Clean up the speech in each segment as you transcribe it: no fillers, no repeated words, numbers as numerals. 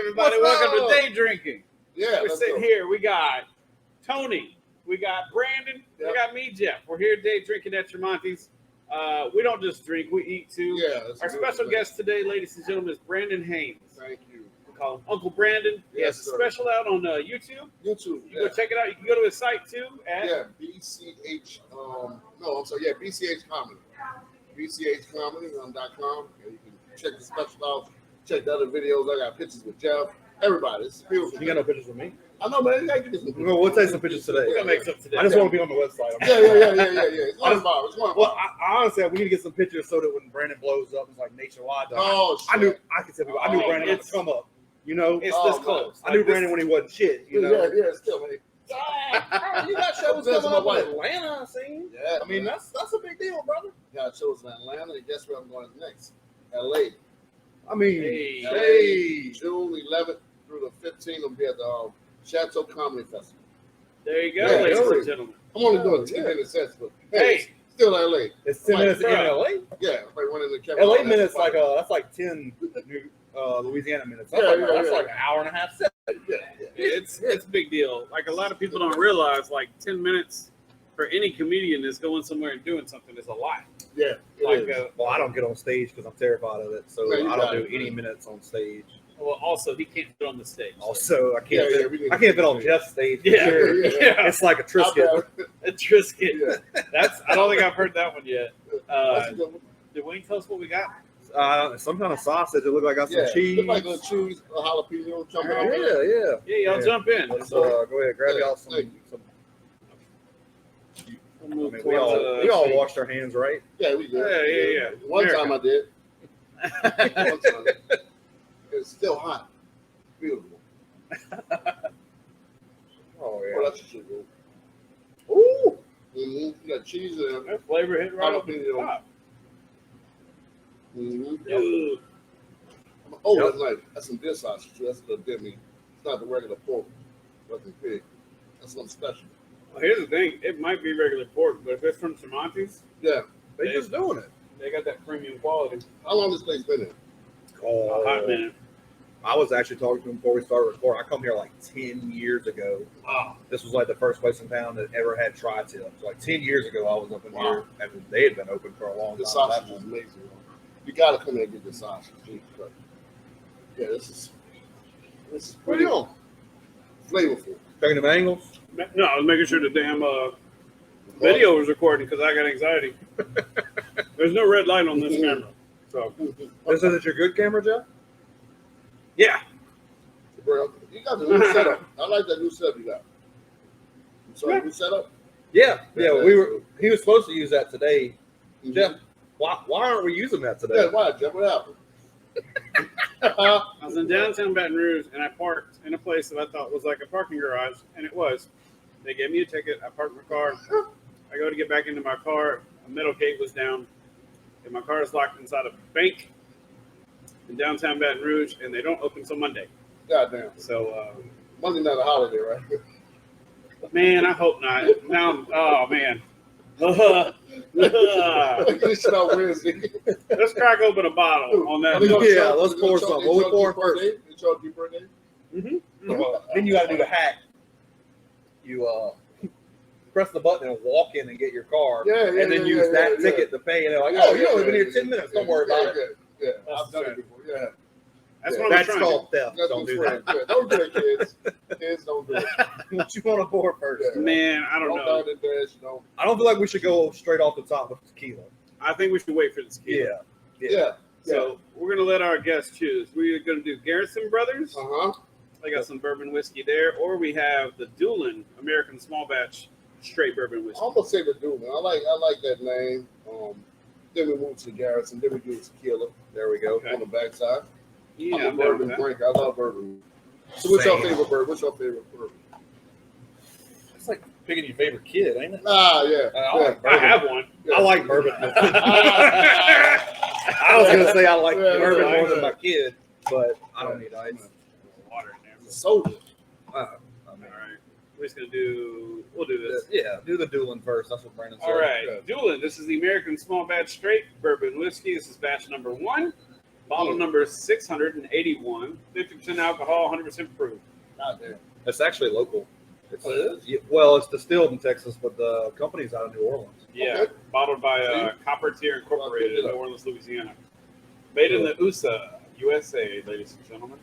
everybody. What's Welcome up? to Day Drinking. Yeah, We're let's sitting go. here. We got Tony. We got Brandon. Yep. We got me, Jeff. We're here day drinking at Tramonte's. We don't just drink, we eat too. Yeah, that's Our a good special thing. guest today, ladies and gentlemen, is Brandon Haynes. Thank you. We call him Uncle Brandon. He Yes, has sir. a special out on YouTube. YouTube. You go check it out. You can go to his site too. Yeah, BCH. BCH Comedy. BCHcomedy.com. And you can check the special out. Check the other videos. I got pictures with Jeff. Everybody. It's beautiful. You got no pictures with me? I know, man. You gotta get this. We'll take some pictures today. We're gonna make some today. I just want to be on the website. Yeah. It's one bar. It's one Well, bar. I honestly, we need to get some pictures so that when Brandon blows up, it's like nationwide. Oh, shit. I can tell people, I knew Oh, Brandon had it's- to come up. You know, It's Oh, this man. close. I knew Like Brandon when he wasn't shit. You know, Yeah, still, man. You got shows That's coming my up wife. in Atlanta. I seen. Yeah, I mean, man. that's a big deal, brother. Got shows in Atlanta, and guess where I'm going next? LA. I mean, Hey. hey. June 11th through the 15th, I'll be at the Chateau Comedy Festival. There you go, Yeah, ladies really. and gentlemen. I'm only doing Yeah. 10-minute sets, but Hey. still LA. It's 10 minutes in bro. LA. Yeah, like one in the camera. LA minutes that's like 10 New Louisiana minutes. That's like an hour and a half set. It's a big deal. Like a lot of people don't realize, like 10 minutes for any comedian that's going somewhere and doing something is a lot. Yeah, it Like, is. Well, I don't get on stage because I'm terrified of it, so Man, you I got don't do it, any man. minutes on stage. well, also he can't fit on the stage. Also, I Yeah, can't. yeah, fit, we need I to can't fit do on that. Jeff's stage. For Yeah. sure. Yeah. It's like a Trisket. A Trisket. Yeah. I don't think I've heard that one yet. That's a good one. Did Wayne tell us what we got? Some kind of sausage. It looked like I got some Yeah, cheese. look like a cheese, a jalapeno, jumping Yeah, on there. yeah. Yeah, y'all Yeah. jump in. Let's go ahead, grab Yeah, y'all some. thank We'll I move mean, towards, we all washed our hands, right? Yeah, we did. Yeah. One America. time I did. One time. It's still hot. Beautiful. Oh Well, that's a good. Ooh. You got cheese and That flavor hit right off the jalapeno. top. Mm-hmm. Oh, that's nice. That's some deer sausage too. That's a little demi. It's not the regular pork, fucking pig. That's something special. Well, here's the thing. It might be regular pork, but if it's from Tramonte's, Yeah. They just doing it. they got that premium quality. How long this place been in? Oh, A hot minute. I was actually talking to him before we started recording. I come here like 10 years ago. Wow. This was like the first place in town that ever had tri-tips. Like 10 years ago, I was up in Wow. here after they had been open for a long The time. sausage is amazing. You gotta come here and get the sausage. But yeah, this is What are pretty you doing? flavorful. Checking the angles? No, I was making sure the damn video was recording because I got anxiety. There's no red light on this camera. So, This isn't your good camera, Jeff? yeah. Bro, you got the new setup. I like that new setup you got. So Yeah. new setup? Yeah. Yeah, He was supposed to use that today. Mhm. Jeff, why aren't we using that today? Yeah, why, Jeff? What happened? I was in downtown Baton Rouge and I parked in a place that I thought was like a parking garage, and it was. They gave me a ticket. I parked my car. I go to get back into my car. A metal gate was down, and my car is locked inside a bank in downtown Baton Rouge, and they don't open till Monday. Goddamn. So, Monday not a holiday, right? man, I hope not. Now, oh man. This shit on Wednesday. Let's crack open a bottle on that. Are they gonna Yeah, charge- let's they gonna pour charge- some. they What we charge pouring you per first? day? They charge you per day? Then you got to do the hack. You press the button and walk in and get your car, and then use that ticket to pay. And they're like, "Oh, you only been here 10 minutes. Don't worry about it." Yeah, That's I've done right. it before. Yeah, That's Yeah, what I'm That's trying. called theft. that's Don't what's do right. that. Yeah, don't do it, kids. Kids, don't do it. What you want to pour first? Yeah. Man, I don't Don't know. down the dash, you know. I don't feel like we should go straight off the top with tequila. I think we should wait for the tequila. Yeah. So we're gonna let our guests choose. We're gonna do Garrison Brothers. Uh-huh. I got some bourbon whiskey there, or we have the Doolin American Small Batch Straight Bourbon Whiskey. I'm gonna say the dude, man. I like that name. Then we move to Garrison. Then we do tequila. There we go. Okay. On the backside. Yeah, I'm a I'm down with bourbon that. drinker. I love bourbon. So what's your Same. favorite bourbon? What's your favorite bourbon? It's like picking your favorite kid, ain't it? Ah, yeah. I like I have one. I like bourbon. I was gonna say I like Yeah, bourbon yeah, more than yeah. my kid, but I don't need ice. Water in there. Soda. I All mean, right. We're just gonna do. We'll do this. yeah, do the Doolin first. That's what Brandon said. All right, Yeah. Doolin. This is the American Small Batch Straight Bourbon Whiskey. This is batch number 1. Bottle number 681, 50% alcohol, 100% proof. God damn. It's actually local. It's, Oh, it is? well, it's distilled in Texas, but the company's out of New Orleans. Yeah, Okay. bottled by Copper Tier Incorporated in New Orleans, Louisiana. Made in the USA, USA, ladies and gentlemen.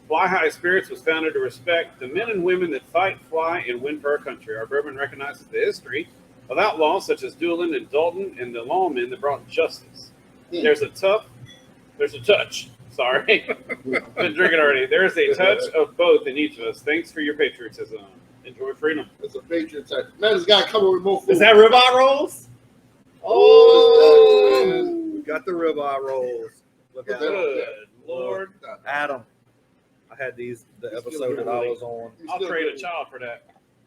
Fly High Spirits was founded to respect the men and women that fight, fly, and win for our country. Our bourbon recognizes the history of outlaws such as Doolin and Dalton and the lawmen that brought justice. There's a touch. Sorry. Been drinking already. There's a touch of both in each of us. Thanks for your patriotism. Enjoy freedom. It's a Patriot type. Man, this guy coming with more food. Is that ribeye rolls? Oh, We got the ribeye rolls. Look at Good it. Lord. Adam. I had the episode that I was on. I'll trade a child for that.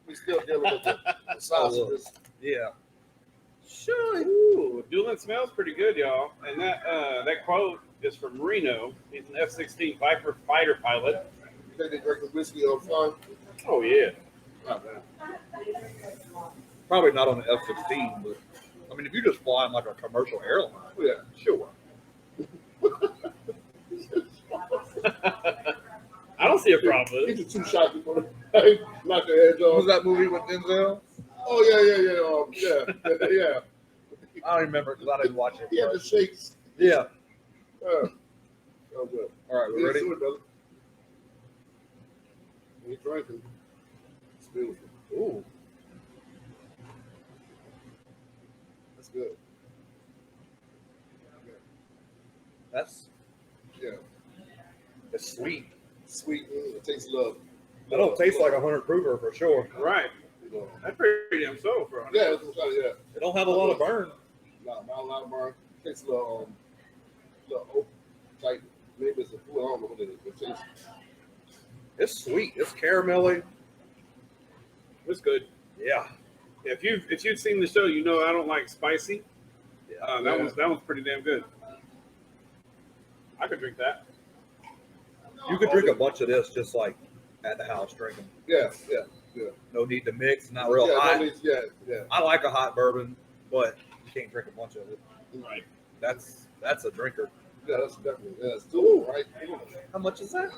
We still dealing with the sausages. Yeah. Sure. Ooh, Doolin smells pretty good, y'all. And that quote is from Reno. He's an F-16 Viper fighter pilot. You think they drinking whiskey on fun? Oh, yeah. Oh, man. Probably not on the F-16, but I mean, if you just fly in like a commercial airline, Oh, yeah. sure. I don't see a problem with He's it. a two-shot before the knock their heads What was off. that movie with Denzel? Oh, yeah. I don't remember because I didn't watch it. He had the shakes. Yeah. Oh, good. All right, we ready? Do it, brother. When you're drinking, it's beautiful. Ooh. That's good. That's Yeah. it's sweet. Sweet. It tastes love. That don't taste like 100 proofer for sure. Right. You know. That's pretty damn so for 100. Yeah, that's what I'm saying, yeah. It don't have a lot of burn. Nah, not a lot of burn. Tastes a little oak type. Maybe it's a food. I don't know what it is. It tastes. It's sweet. It's caramelly. It's good. Yeah. If you've seen the show, you know I don't like spicy. Yeah. That one's pretty damn good. I could drink that. You could drink a bunch of this just like at the house drinking. Yeah. No need to mix. Not real yeah, hot. Yeah. I like a hot bourbon, but you can't drink a bunch of it. Right. That's a drinker. Yeah, that's definitely. Yeah, it's doable, right? How much is that?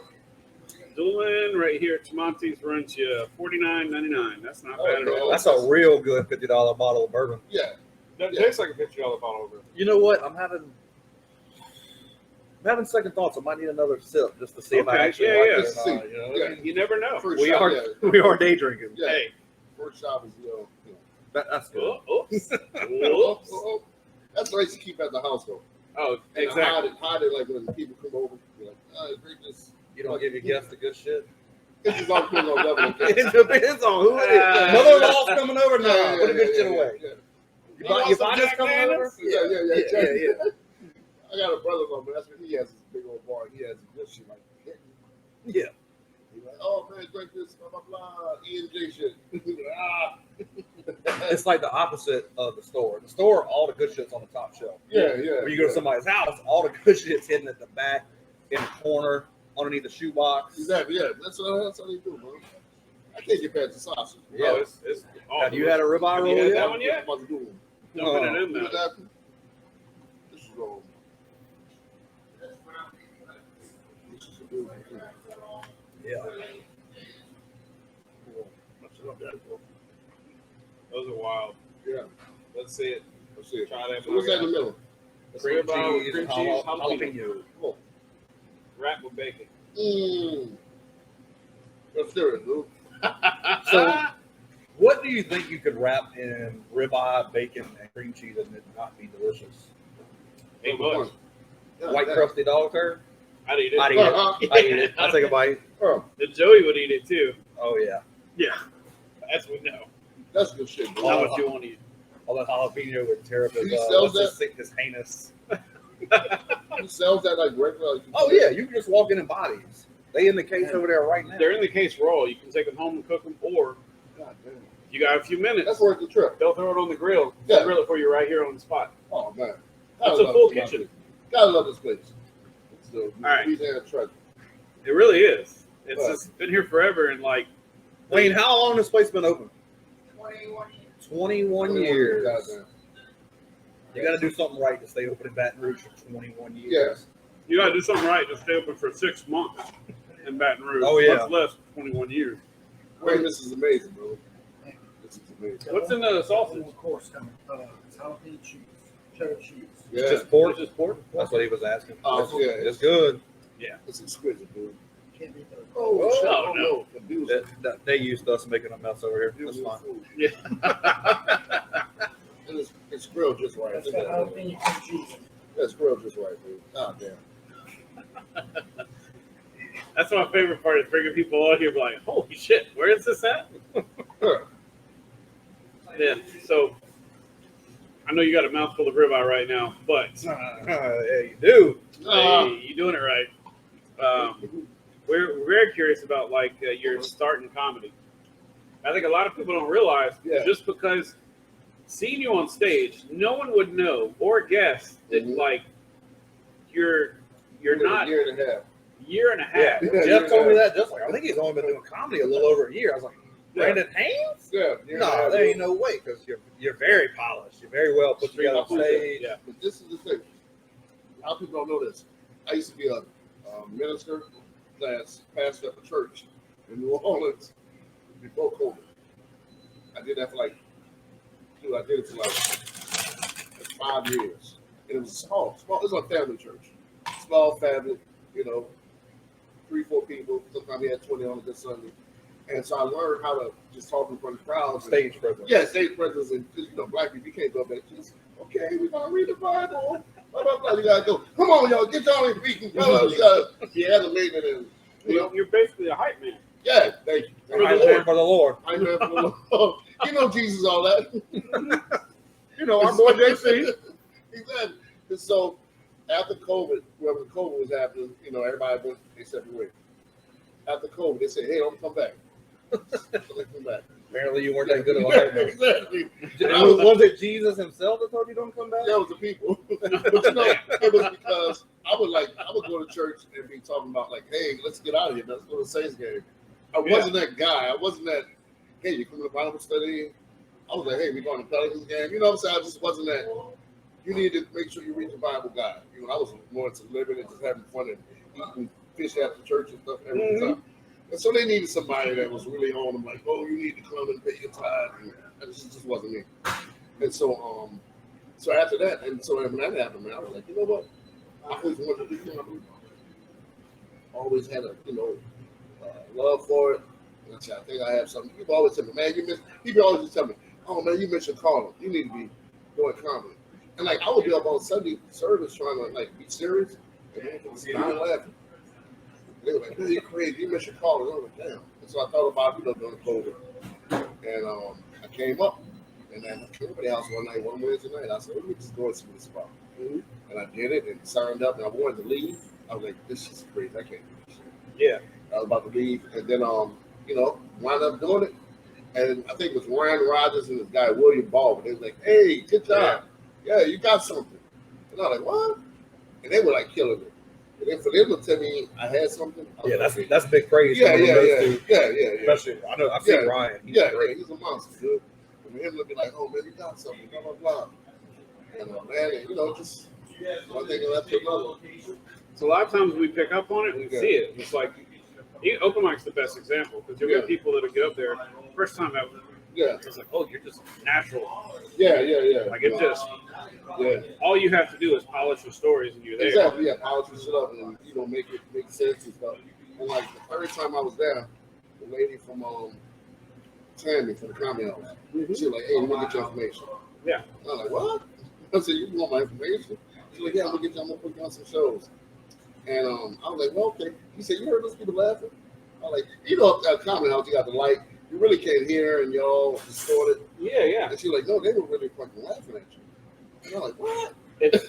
Doolin right here at Tramonte's runs you $49.99. That's not Oh, bad at no. all. That's a real good $50 bottle of bottle. Yeah. That yeah. tastes like a $50 bottle over. You know what? I'm having second thoughts. I might need another sip just to see if I Okay, actually yeah, like yeah. it or not. You know? Yeah. You never know. First We shot, are yeah. we are day drinking. Yeah. Hey. First shot is, That's good. Oops. Oops. That's nice to keep at the house, though. Oh, And exactly. hide it like when people come over. You're like, drink this. You don't give your guests the good shit. This is all depends on level of It guest. depends on who it is. Mother-in-law's coming over now. Put a good shit away. Yeah. You buy this Jack coming over? Daniels? Yeah. I got a brother-in-law, man. That's what he has, this big old bar. He has this shit like Yeah. he's like, oh man, drink this, blah blah blah, E&J shit. It's like the opposite of the store. The store, all the good shit's on the top shelf. Yeah. When you go to somebody's house, all the good shit's hidden at the back, in the corner, underneath the shoebox. Exactly. Yeah, that's how they do, man. I can't get past the sausage. Yeah. Oh, it's Have you had a ribeye Have roll you had yet? that one yet? I'm about to do one. Dumping it in You know there. that? This is wrong. This is a good one. Yeah. Those are wild. Yeah. Let's see it. Let's see it. Try that. So what's that in the middle? Cream cheese, cheese, jalapeno. Oh. Wrapped with bacon. Let's do it, dude. So, what do you think you could wrap in ribeye, bacon, and cream cheese and it not be delicious? Ain't much. White crusty dog turd? I'd eat it. I'd eat it. I'd eat it. I'll take a bite. Oh, The Joey would eat it too. Oh, yeah. Yeah. That's what we know. that's good shit, dude. How much you want to eat? All that jalapeno would tear up his, He sells his heinous. He sells that like regular. Like, Oh, yeah. You can just walk in bodies. They in the case over there right now. They're in the case raw. You can take them home and cook them, or God damn. you got a few minutes. That's worth the trip. They'll throw it on the grill. Yeah. They'll grill it for you right here on the spot. Oh man, That's a full kitchen. Gotta love this place. It's the right. Louisiana treasure. It really is. It's Right. just been here forever, and like Wayne, how long has this place been open? 21 years. 21 years. Goddamn. You got to do something right to stay open in Baton Rouge for 21 years. You got to do something right to stay open for 6 months in Baton Rouge. Oh, yeah. Much less 21 years. Wait, this is amazing, bro. This is amazing. What's in the sausage? Of course, coming. It's jalapeno cheese, cheddar cheese. Yeah. Just pork. Just pork? That's what he was asking. Oh, yeah. It's good. It's exquisite, dude. Can't beat that. Oh, shit. no. No. The beautiful. They used us making a mess over here. That's Beautiful fine. food. Yeah. And it's grilled just right. That's got jalapeno cream cheese. That's grilled just right, dude. God damn. That's my favorite part is bringing people out here be like, holy shit, where is this at? Yeah, so I know you got a mouthful of ribeye right now, but Yeah, you do. hey, you doing it right. We're very curious about like your start in comedy. I think a lot of people don't realize just because seeing you on stage, no one would know or guess that like you're not a year and a half. year and a half. Yeah, Jeff told me that. Just like I think he's only been doing comedy a little over a year. I was like, Brandon Haynes? Yeah. No, there ain't no way because you're very polished. You're very well put together on stage. Yeah. But this is the thing. A lot of people don't know this. I used to be a minister / pastor of a church in New Orleans before COVID. I did that for like 5 years. And it was small. It was a family church. Small family, 3-4 people. Sometimes we had 20 on a good Sunday. And so I learned how to just talk in front of crowds. Stage presence. Yeah, stage presence. And black people, you can't go back. Just, okay, we're going to read the Bible. Blah, blah, blah. You got to go. Come on, y'all. Get y'all in feet. You had to lead it in. You're basically a hype man. Yeah, thank you. I'm here for the Lord. I'm here for the Lord. You know Jesus, all that. Our boy JC. Exactly. And so after COVID, when COVID was happening, everybody went their separate way. After COVID, they said, hey, don't come back. So they come back. Apparently you weren't that good of a hype man. Exactly. Was it Jesus himself that told you don't come back? That was the people. But it was because I would go to church and be talking about like, hey, let's get out of here. Let's go to the Saints game. I wasn't that guy. I wasn't that, hey, you come to Bible study? I was like, hey, we going to Pelicans game. You know what I'm saying? I just wasn't that. You need to make sure you read the Bible guide. I was more into living and just having fun and eating fish after church and stuff every time. And so they needed somebody that was really on them, like, oh, you need to come and pay your tithe. And that just wasn't me. And so after that, when that happened, man, I was like, you know what? I always wanted to do comedy. Always had a, love for it. And I think I have something. People always tell me, man, people always just tell me, oh, man, you mentioned calling. You need to be doing comedy. And, I would be up on Sunday service trying to, be serious. And they would start laughing. They were like, you're crazy. You mentioned calling. I was like, damn. And so I thought about, doing COVID. And I came up. And then I came to the house one Wednesday night. I said, let me just go and see this spot. And I did it and signed up. And I wanted to leave. I was like, this is crazy. I can't do this shit. Yeah. I was about to leave. And then, wound up doing it. And I think it was Ryan Rogers and this guy, William Baldwin. They was like, hey, good job. Yeah, you got something. And I was like, what? And they were killing it. And then for them to tell me I had something. Yeah, that's big praise. Yeah. Especially, I know, I've seen Ryan. He's great. He's a monster, dude. And him to be like, oh, man, you got something, blah, blah, blah. And, man, just one thing left to another. So a lot of times we pick up on it and see it. It's like, open mic's the best example because you'll get people that'll get up there first time ever. Yeah. It's like, oh, you're just natural. Yeah. Like it's just, all you have to do is polish your stories and you're there. Exactly, yeah, polish your shit up and, make it make sense and stuff. And the third time I was there, the lady from Tammy from the Comedy House, she was like, hey, let me get your information. Yeah. And I'm like, what? I said, you want my information? She's like, yeah, I'm gonna put you on some shows. And I was like, well, okay. He said, you heard those people laughing? I was like, Comedy House, you got the light. You really can't hear and you're all distorted. Yeah. And she's like, no, they were really fucking laughing at you. And I'm like, what? It's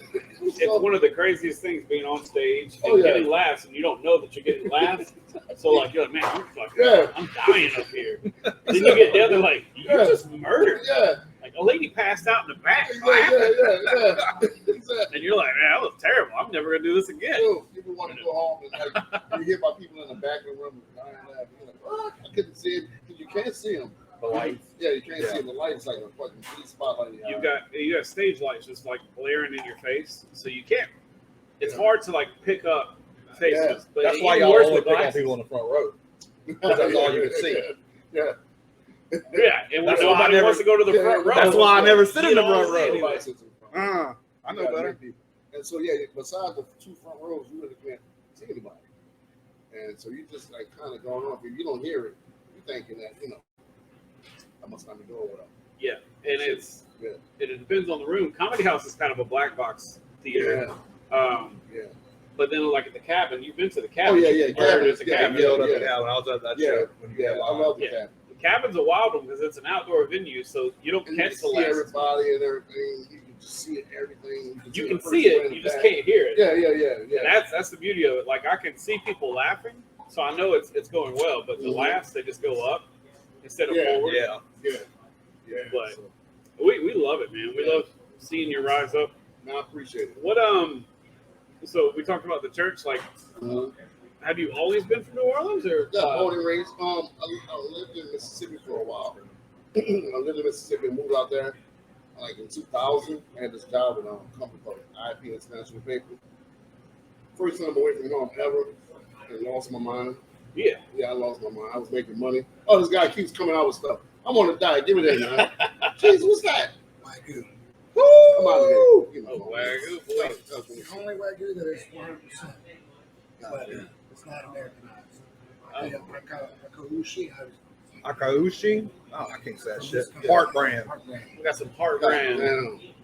one of the craziest things being on stage and getting laughs, and you don't know that you're getting laughs. So you're like, man, I'm dying up here. Then you get down there like, you just murdered. Yeah. Like a lady passed out in the back. Yeah. Exactly. And you're like, man, that was terrible. I'm never gonna do this again. People want to go home and you hear about people in the back of the room dying laughing. You're like, what? I couldn't see it because you can't see them. The lights. Yeah, you can't see the lights like a fucking spotlight. You got stage lights just blaring in your face, so you can't it's hard to like pick up faces. But that's why even y'all worse only with pick on glasses. people in the front row. That's all you can see. Yeah. Yeah, and That's why I nobody never- wants to go to the front row. That's why I never sit in the You don't front see row. anything. Everybody sits in the front row. I know You gotta better. meet people. And so, yeah, besides the 2 front rows, you really can't see anybody. And so you just like kind of going off. If you don't hear it, you're thinking that, I must not be doing whatever. Yeah, and it depends on the room. Comedy House is kind of a black box theater. Yeah. But then, like at the cabin, you've been to the cabin. Oh, yeah. You heard it at the I cabin. yelled at the cabin. I was at that show. I love the cabin. The cabin's a wild one because it's an outdoor venue, so you don't And catch you the see last. everybody and everything. You can just see everything. You can see it, you just can't hear it. Yeah. And that's the beauty of it. Like I can see people laughing, so I know it's going well. But the laughs, they just go up instead of forward. Yeah. But we love it, man. We love seeing you rise up. No, I appreciate it. What So we talked about the church. Like, have you always been from New Orleans, or? Yeah, born and raised. I lived in Mississippi for a while. I lived in Mississippi and moved out there like in 2000. I had this job at a company called IP International Paper. First time away from home ever, and lost my mind. Yeah, I lost my mind. I was making money. Oh, this guy keeps coming out with stuff. I want to die. Give me that, man. Jeez, what's that? Wagyu. Come out of here. Wagyu, boy. The only Wagyu that is 100%. But it's not Americanized. Akaushi? Oh, I can't say that shit. Heart brand. We got some heart brand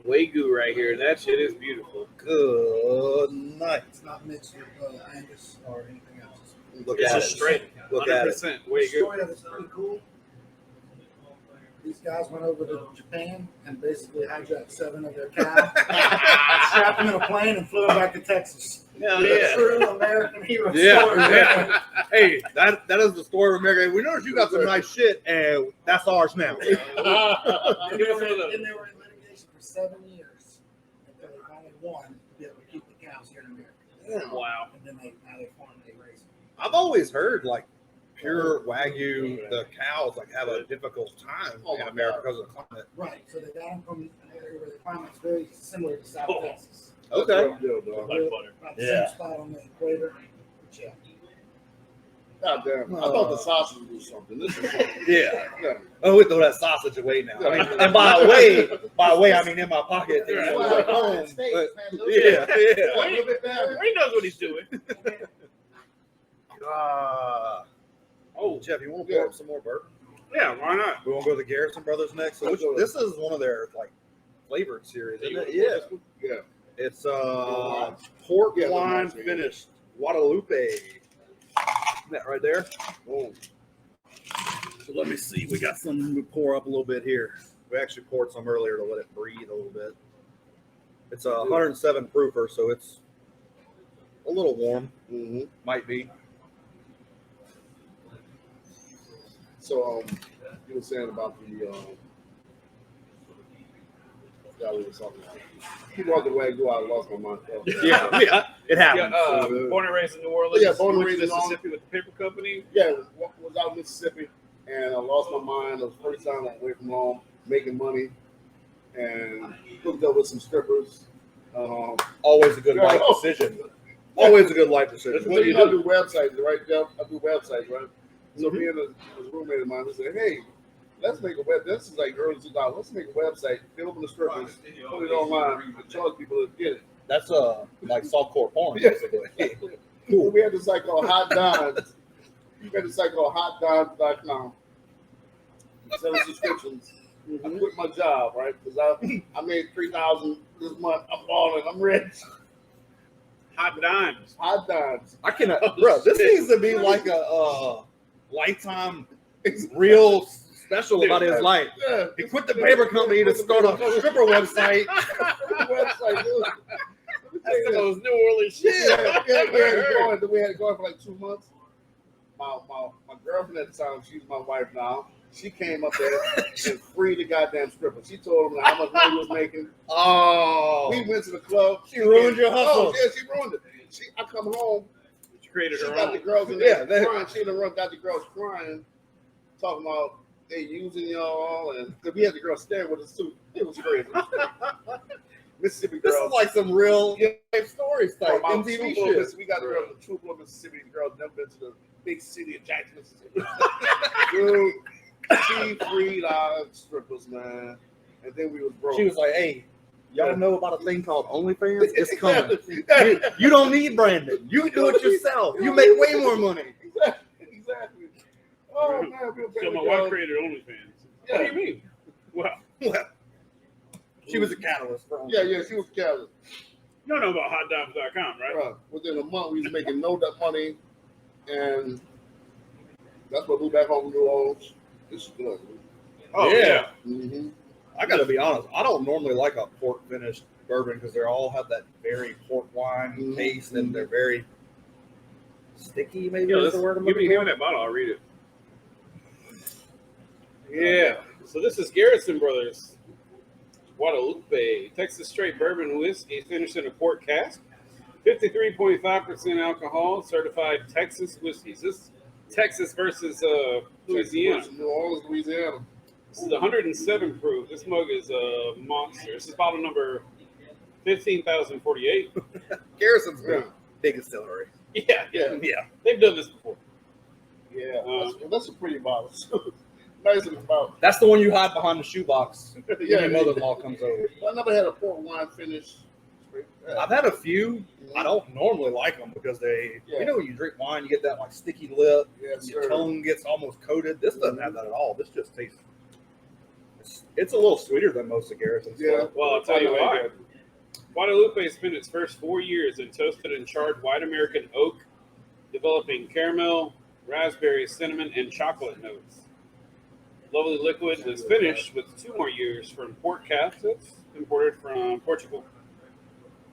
Wagyu right here. That shit is beautiful. Good night. It's not mixed with Angus or anything else. Look It's at just it. straight. Look at it. 100% The Wagyu. story of it's pretty cool. These guys went over to Japan and basically hijacked 7 of their cows, strapped them in a plane, and flew them back to Texas. Hell yeah. True American hero story. Yeah. Hey, that is the story of America. We noticed you got some nice shit, and that's ours now. And they were in litigation for 7 years until they finally won to be able to keep the cows here in America. Wow. And then now they farm and they raise them. I've always heard like pure Wagyu, the cows like have a difficult time in America because of the climate. Right. So they got them from an area where the climate's very similar to South Texas. Okay. Like butter. About the same spot on the equator. But yeah. God damn. I thought the sausage was something. This is something. Yeah. Yeah. Oh, we throw that sausage away now. I mean, and by way, I mean in my pocket. Right. It's Well, like home, United States, but- man, look yeah. at it. A little bit better. He knows what he's doing. Oh, Jeff, you want to pour up some more bourbon? Yeah, why not? We want to go to the Garrison Brothers next. So this is one of their like flavored series, isn't it? Yeah. Yeah. It's pork Yeah, the wine wine. finished Guadalupe. That right there. Boom. So let me see. We got some. We pour up a little bit here. We actually poured some earlier to let it breathe a little bit. It's a 107 proofer, so it's a little warm. Mm-hmm. Might be. So, you were saying about the guy we were talking about. He walked away and go out and lost my mind. Yeah, it happens. Born and raised in New Orleans. Yeah, born and Went to raised in Mississippi with the paper company. Yeah, was out in Mississippi and I lost my mind. It was the first time I was away from home, making money, and hooked up with some strippers. Always a good life decision. Always a good life decision. What you do websites, right, Jeff? I do websites, right? So me and a roommate of mine, we said, hey, let's make a web. This is like early 2000. Let's make a website, fill up the strippers, put it online, and charge people to get it. That's like softcore porn, Yeah. basically. Cool. We had this site called Hot Dimes. We had this site called HotDimes.com. Selling subscriptions. I quit my job, right? Because I made $3,000 this month. I'm balling. I'm rich. Hot dimes. Hot Dimes. I cannot, bro. This needs to be like a lifetime real special about his life. Yeah. He quit the paper company to start a stripper website. Website, dude. That's the most New Orleans shit. We had it going for like 2 months. My girlfriend at the time, she's my wife now. She came up there and freed the goddamn stripper. She told him how much money he was making. Oh, We went to the club. She ruined your hustle. Oh, yeah, she ruined it. I come home. She created She her got the own. girls in Yeah, there crying. She in the room got the girls crying, talking about they using y'all, and because we had the girls staying with us too. It was crazy. Mississippi this girls. is like some real life story. stories type From MTV Tupelo, shit. we got the girl in Tupelo, Mississippi. The girl never been to the big city of Jackson, Mississippi. Dude, she freed our strippers, man. And then we was broke. She was like, "Hey, y'all know about a thing called OnlyFans? It's coming. Exactly. You don't need Brandon. You can do it yourself. You make way more money." Exactly. Oh man, we were So my wife created OnlyFans. Yeah. What do you mean? Well, She was a catalyst for Yeah, she was careless. you don't know about hotdimes.com, right? Within a month, we was making no that money, and that's what we back home to New Orleans. This is good. Oh, Yeah. Mm-hmm. I gotta be honest. I don't normally like a pork finished bourbon because they all have that very pork wine taste, and they're very sticky. Maybe is the word I'm give me looking for. that bottle. I'll read it. Yeah. So this is Garrison Brothers Guadalupe Texas Straight Bourbon Whiskey finished in a port cask. 53.5% alcohol, certified Texas whiskeys. This is Texas versus Louisiana. New Orleans, Louisiana. This is 107 proof. This mug is a monster. This is bottle number 15,048. Garrison's Yeah. big distillery. Yeah. They've done this before. Yeah, that's a pretty bottle. Nice and about. That's the one you hide behind the shoebox when Yeah, your mother-in-law comes over. I never had a port wine finish. Yeah. I've had a few. I don't normally like them because they, you know, when you drink wine, you get that like sticky lip. Yes, Your sir. tongue gets almost coated. This doesn't have that at all. This just tastes. It's a little sweeter than most of Garrison's. Yeah. Well, I'll tell you why. Guadalupe spent its first 4 years in toasted and charred white American oak, developing caramel, raspberry, cinnamon, and chocolate notes. Lovely liquid was finished with 2 more years from port casks imported from Portugal.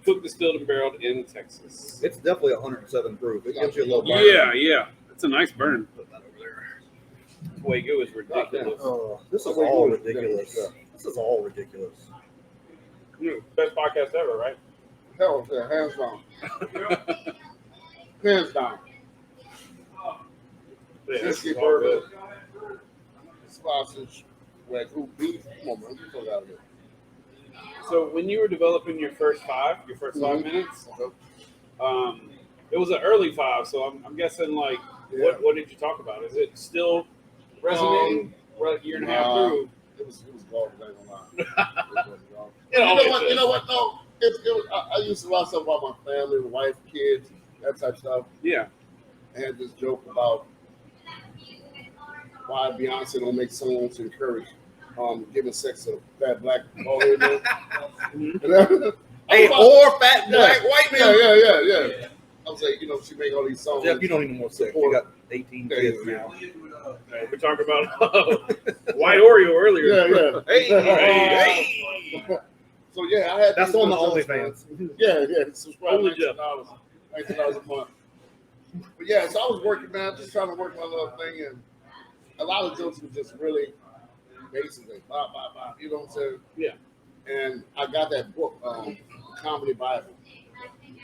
Cooked, distilled, and barreled in Texas. It's definitely 107 proof. It gives you a little burn. Yeah. It's a nice burn. Put that over there. Fuego is ridiculous. Oh, this is all ridiculous. This is all ridiculous. Best podcast ever, right? Hell yeah, hands down. Hands down. Yeah, this Whiskey is all bourbon. good. Sausage, wagyu beef. Come on, man. Get those out of there. So when you were developing your first 5 minutes, it was an early 5. So I'm guessing like, what did you talk about? Is it still resonating? We're like a year and a half through. It was garbage. I ain't gonna lie. You You know what? No, I used to talk about my family, my wife, kids, that type of stuff. Yeah. I had this joke about why Beyonce don't make songs to encourage giving sex to fat black bald-headed men. Hey, or fat black white men. Yeah. I was like, she make all these songs. Jeff, you don't need more sex. You got 18 kids now. We talked about white Oreo earlier. Yeah. Hey. So yeah, I had. That's on the OnlyFans. Yeah. Subscribe Only $19 a month. But yeah, so I was working, man, just trying to work my little thing, and a lot of jokes were just really basically blah blah blah. You know what I'm saying? Yeah. And I got that book, Comedy Bible.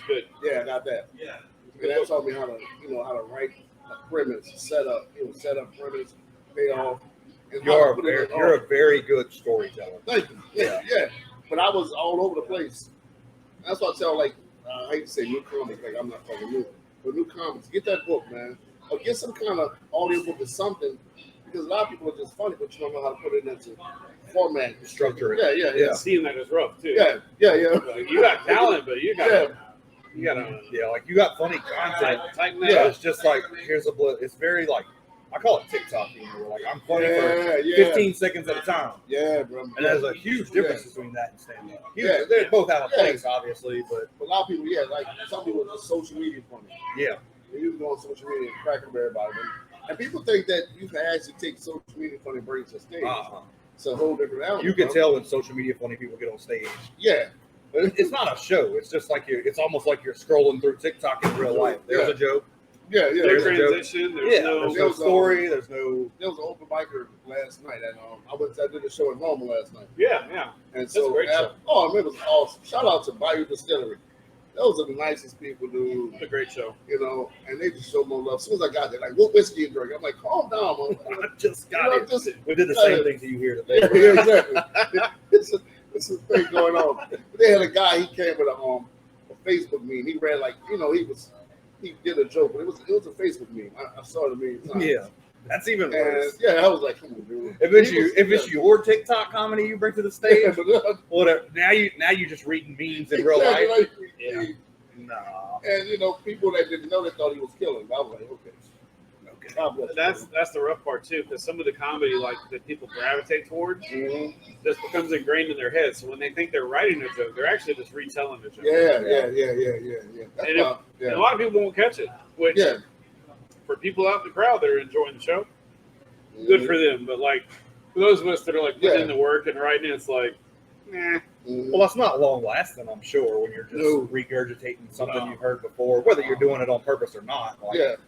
Good. Yeah, I got that. Yeah. And that taught me how to write a premise, set up premise, pay off. And You're a very good storyteller. Thank you. Yeah. But I was all over the place. That's why I tell, I hate to say new comics, like I'm not fucking new, but new comics, get that book, man, or get some kind of audio book or something, because a lot of people are just funny, but you don't know how to put it into format, Structure it. Yeah. Seeing that is rough too. Yeah. Like, you got talent, but you got like you got funny content. tighten Yeah, that up. it's just like here's a blip. It's very like I call it TikTok humor. Like I'm funny for Yeah. 15 seconds at a time. Yeah, bro. And there's a huge difference between that and stand-up. Yeah. They both have a place, obviously, but A lot of people, like some people are just social media funny. yeah. You can go on social media and crack them everybody. And people think that you can actually take social media funny and bring it to stage. It's a whole different element. You can tell when social media funny people get on stage. Yeah. But it's not a show. It's just like it's almost like you're scrolling through TikTok in real life. There's a joke. Yeah. There's There's a joke. transition. There's There's no story. There's no. There was an open micer last night, and I did a show in Norman last night. Yeah. And That's a great show. it was awesome. Shout out to Bayou Distillery. Those are the nicest people, dude. It's a great show. And they just show more love. As soon as I got there, like, what whiskey you drink? I'm like, calm down, man. I just got it. We did the same thing to you here today. Yeah, exactly. It's a thing going on. They had a guy. He came with a Facebook meme. He read like, you know, he did a joke, but it was a Facebook meme. I saw the meme. Yeah, that's even worse. Yeah, I was like, come on, dude. If it's your TikTok comedy you bring to the stage, whatever. Now you just reading memes in real life. Like, yeah. Nah. And you know, people that didn't know, they thought he was killing. I was like, okay. That's the rough part too, because some of the comedy like that people gravitate towards just becomes ingrained in their head. So when they think they're writing a joke, they're actually just retelling the joke. Yeah. And a lot of people won't catch it. Which for people out in the crowd that are enjoying the show, good for them. But like for those of us that are like putting in the work and writing, it's like, nah. Well, that's not long lasting, I'm sure, when you're just regurgitating something you've heard before, whether you're doing it on purpose or not. Like,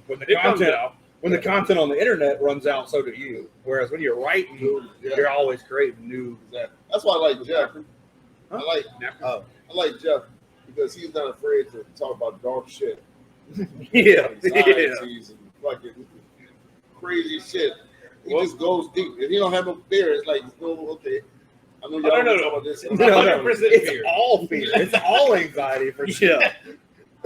when the content on the internet runs out, so do you. Whereas when you're writing, you're always creating new. That's why I like Jeff. I like Jeff because he's not afraid to talk about dark shit. And fucking crazy shit. He just goes deep. If he don't have no fear, it's like, okay. I know y'all talk about this. It's all fear. It's all anxiety for sure.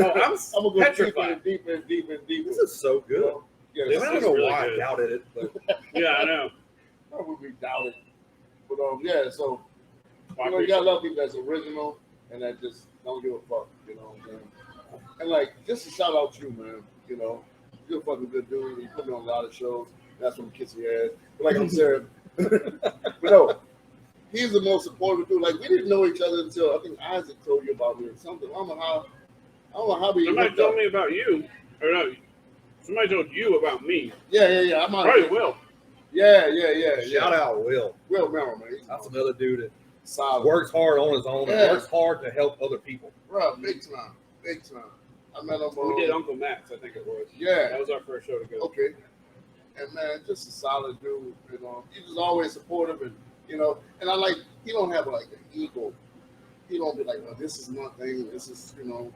Oh, I'm gonna go petrified. deeper. This is so good. Yeah, I don't know why I doubted it, but yeah, I know. Why would we doubt it? But so you know, you gotta love people that's original and that just don't give a fuck. You know what I'm saying? And like, just to shout out you, man. You know, you're a fucking good dude. You put me on a lot of shows. That's when you kiss your ass. But like I'm saying, but no. He's the most supportive dude. Like, we didn't know each other until I think Isaac told you about me or something. I don't know how we. Somebody told me about you, or no? Somebody told you about me. Yeah. Probably Will. Yeah. Shout out Will. Will Merrill, man. That's another dude that solid. Works hard on his own and works hard to help other people. Bro, big time. I met him. We did Uncle Max, I think it was. Yeah. That was our first show together. Okay. And man, just a solid dude. You know, he's just always supportive and. You know, and I like, he don't have like an ego. He don't be like, well, this is my thing. This is, you know,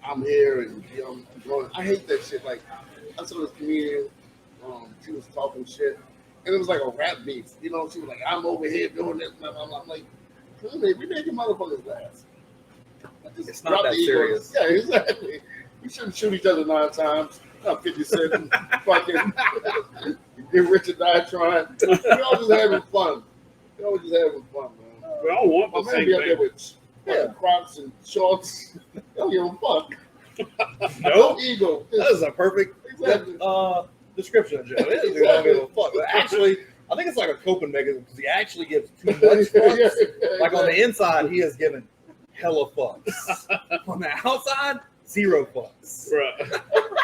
I'm here and I'm going. I hate that shit. Like, I saw this comedian, she was talking shit, and it was like a rap beef. You know, she was like, I'm over here doing this. And I'm like, come on, we making motherfuckers laugh. It's not that serious. Yeah, exactly. We shouldn't shoot each other 9 times. Not 50 Cent and fucking get rich or die trying. We all just having fun. We all just having fun, man. We all want the My man same be out there thing. with Crocs and shorts. They don't give a fuck. No ego. That is a perfect description of Joe. It is don't give a fuck. But actually, I think it's like a coping mechanism because he actually gives too much fucks. Like on the inside, he has given hella fucks. On the outside, 0 fucks. Bro,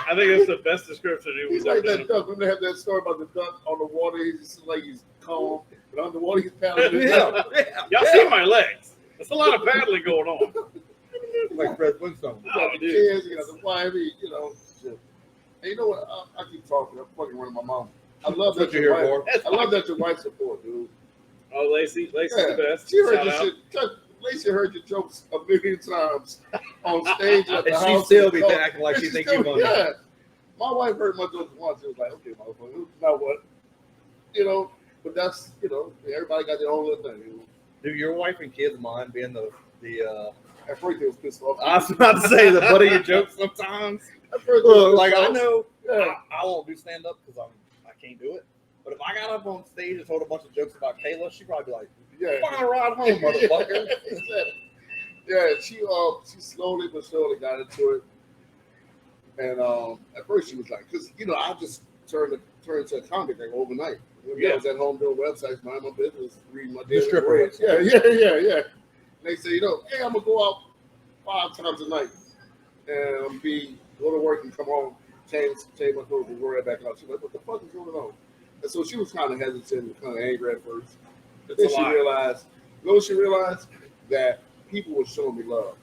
I think that's the best description he He's was like ever that done. duck. When they have that story about the duck on the water, he's just like he's calm, but underwater he's paddling. His duck. Y'all see my legs? There's a lot of paddling going on. Like Fred Flintstone. You got the kids, you got the wife, you know. Shit. And you know what? I keep talking. I'm fucking running my mouth. I love that your wife. I love that your wife support, dude. Oh, Lacey's the best. She heard Shout your out. shit. Lacey heard your jokes a million times on stage at the And house. she still be acting like she think you funny. Yeah. My wife heard my jokes once. It was like, okay, motherfucker, now what? You know, but that's, you know, everybody got their own little thing. You know? Do your wife and kids mind being the At first they was pissed off. I was about to say the butt of your jokes sometimes. At first they was Look, like pissed I off. know Yeah. I won't do stand up because I can't do it. But if I got up on stage and told a bunch of jokes about Kayla, she'd probably be like, Yeah. "Fine ride home, motherfucker." Yeah, she slowly but surely got into it. And at first she was like, because you know, I just turned to a comic like overnight. I was at home doing websites, mind my business, reading my daily stripper reports. Yeah. And they say, you know, hey, I'm gonna go out 5 times a night and go to work and come home, change my clothes and go right back out. She's like, what the fuck is going on? And so she was kind of hesitant and kind of angry at first. But then she realized, you know what she realized? That people were showing me love.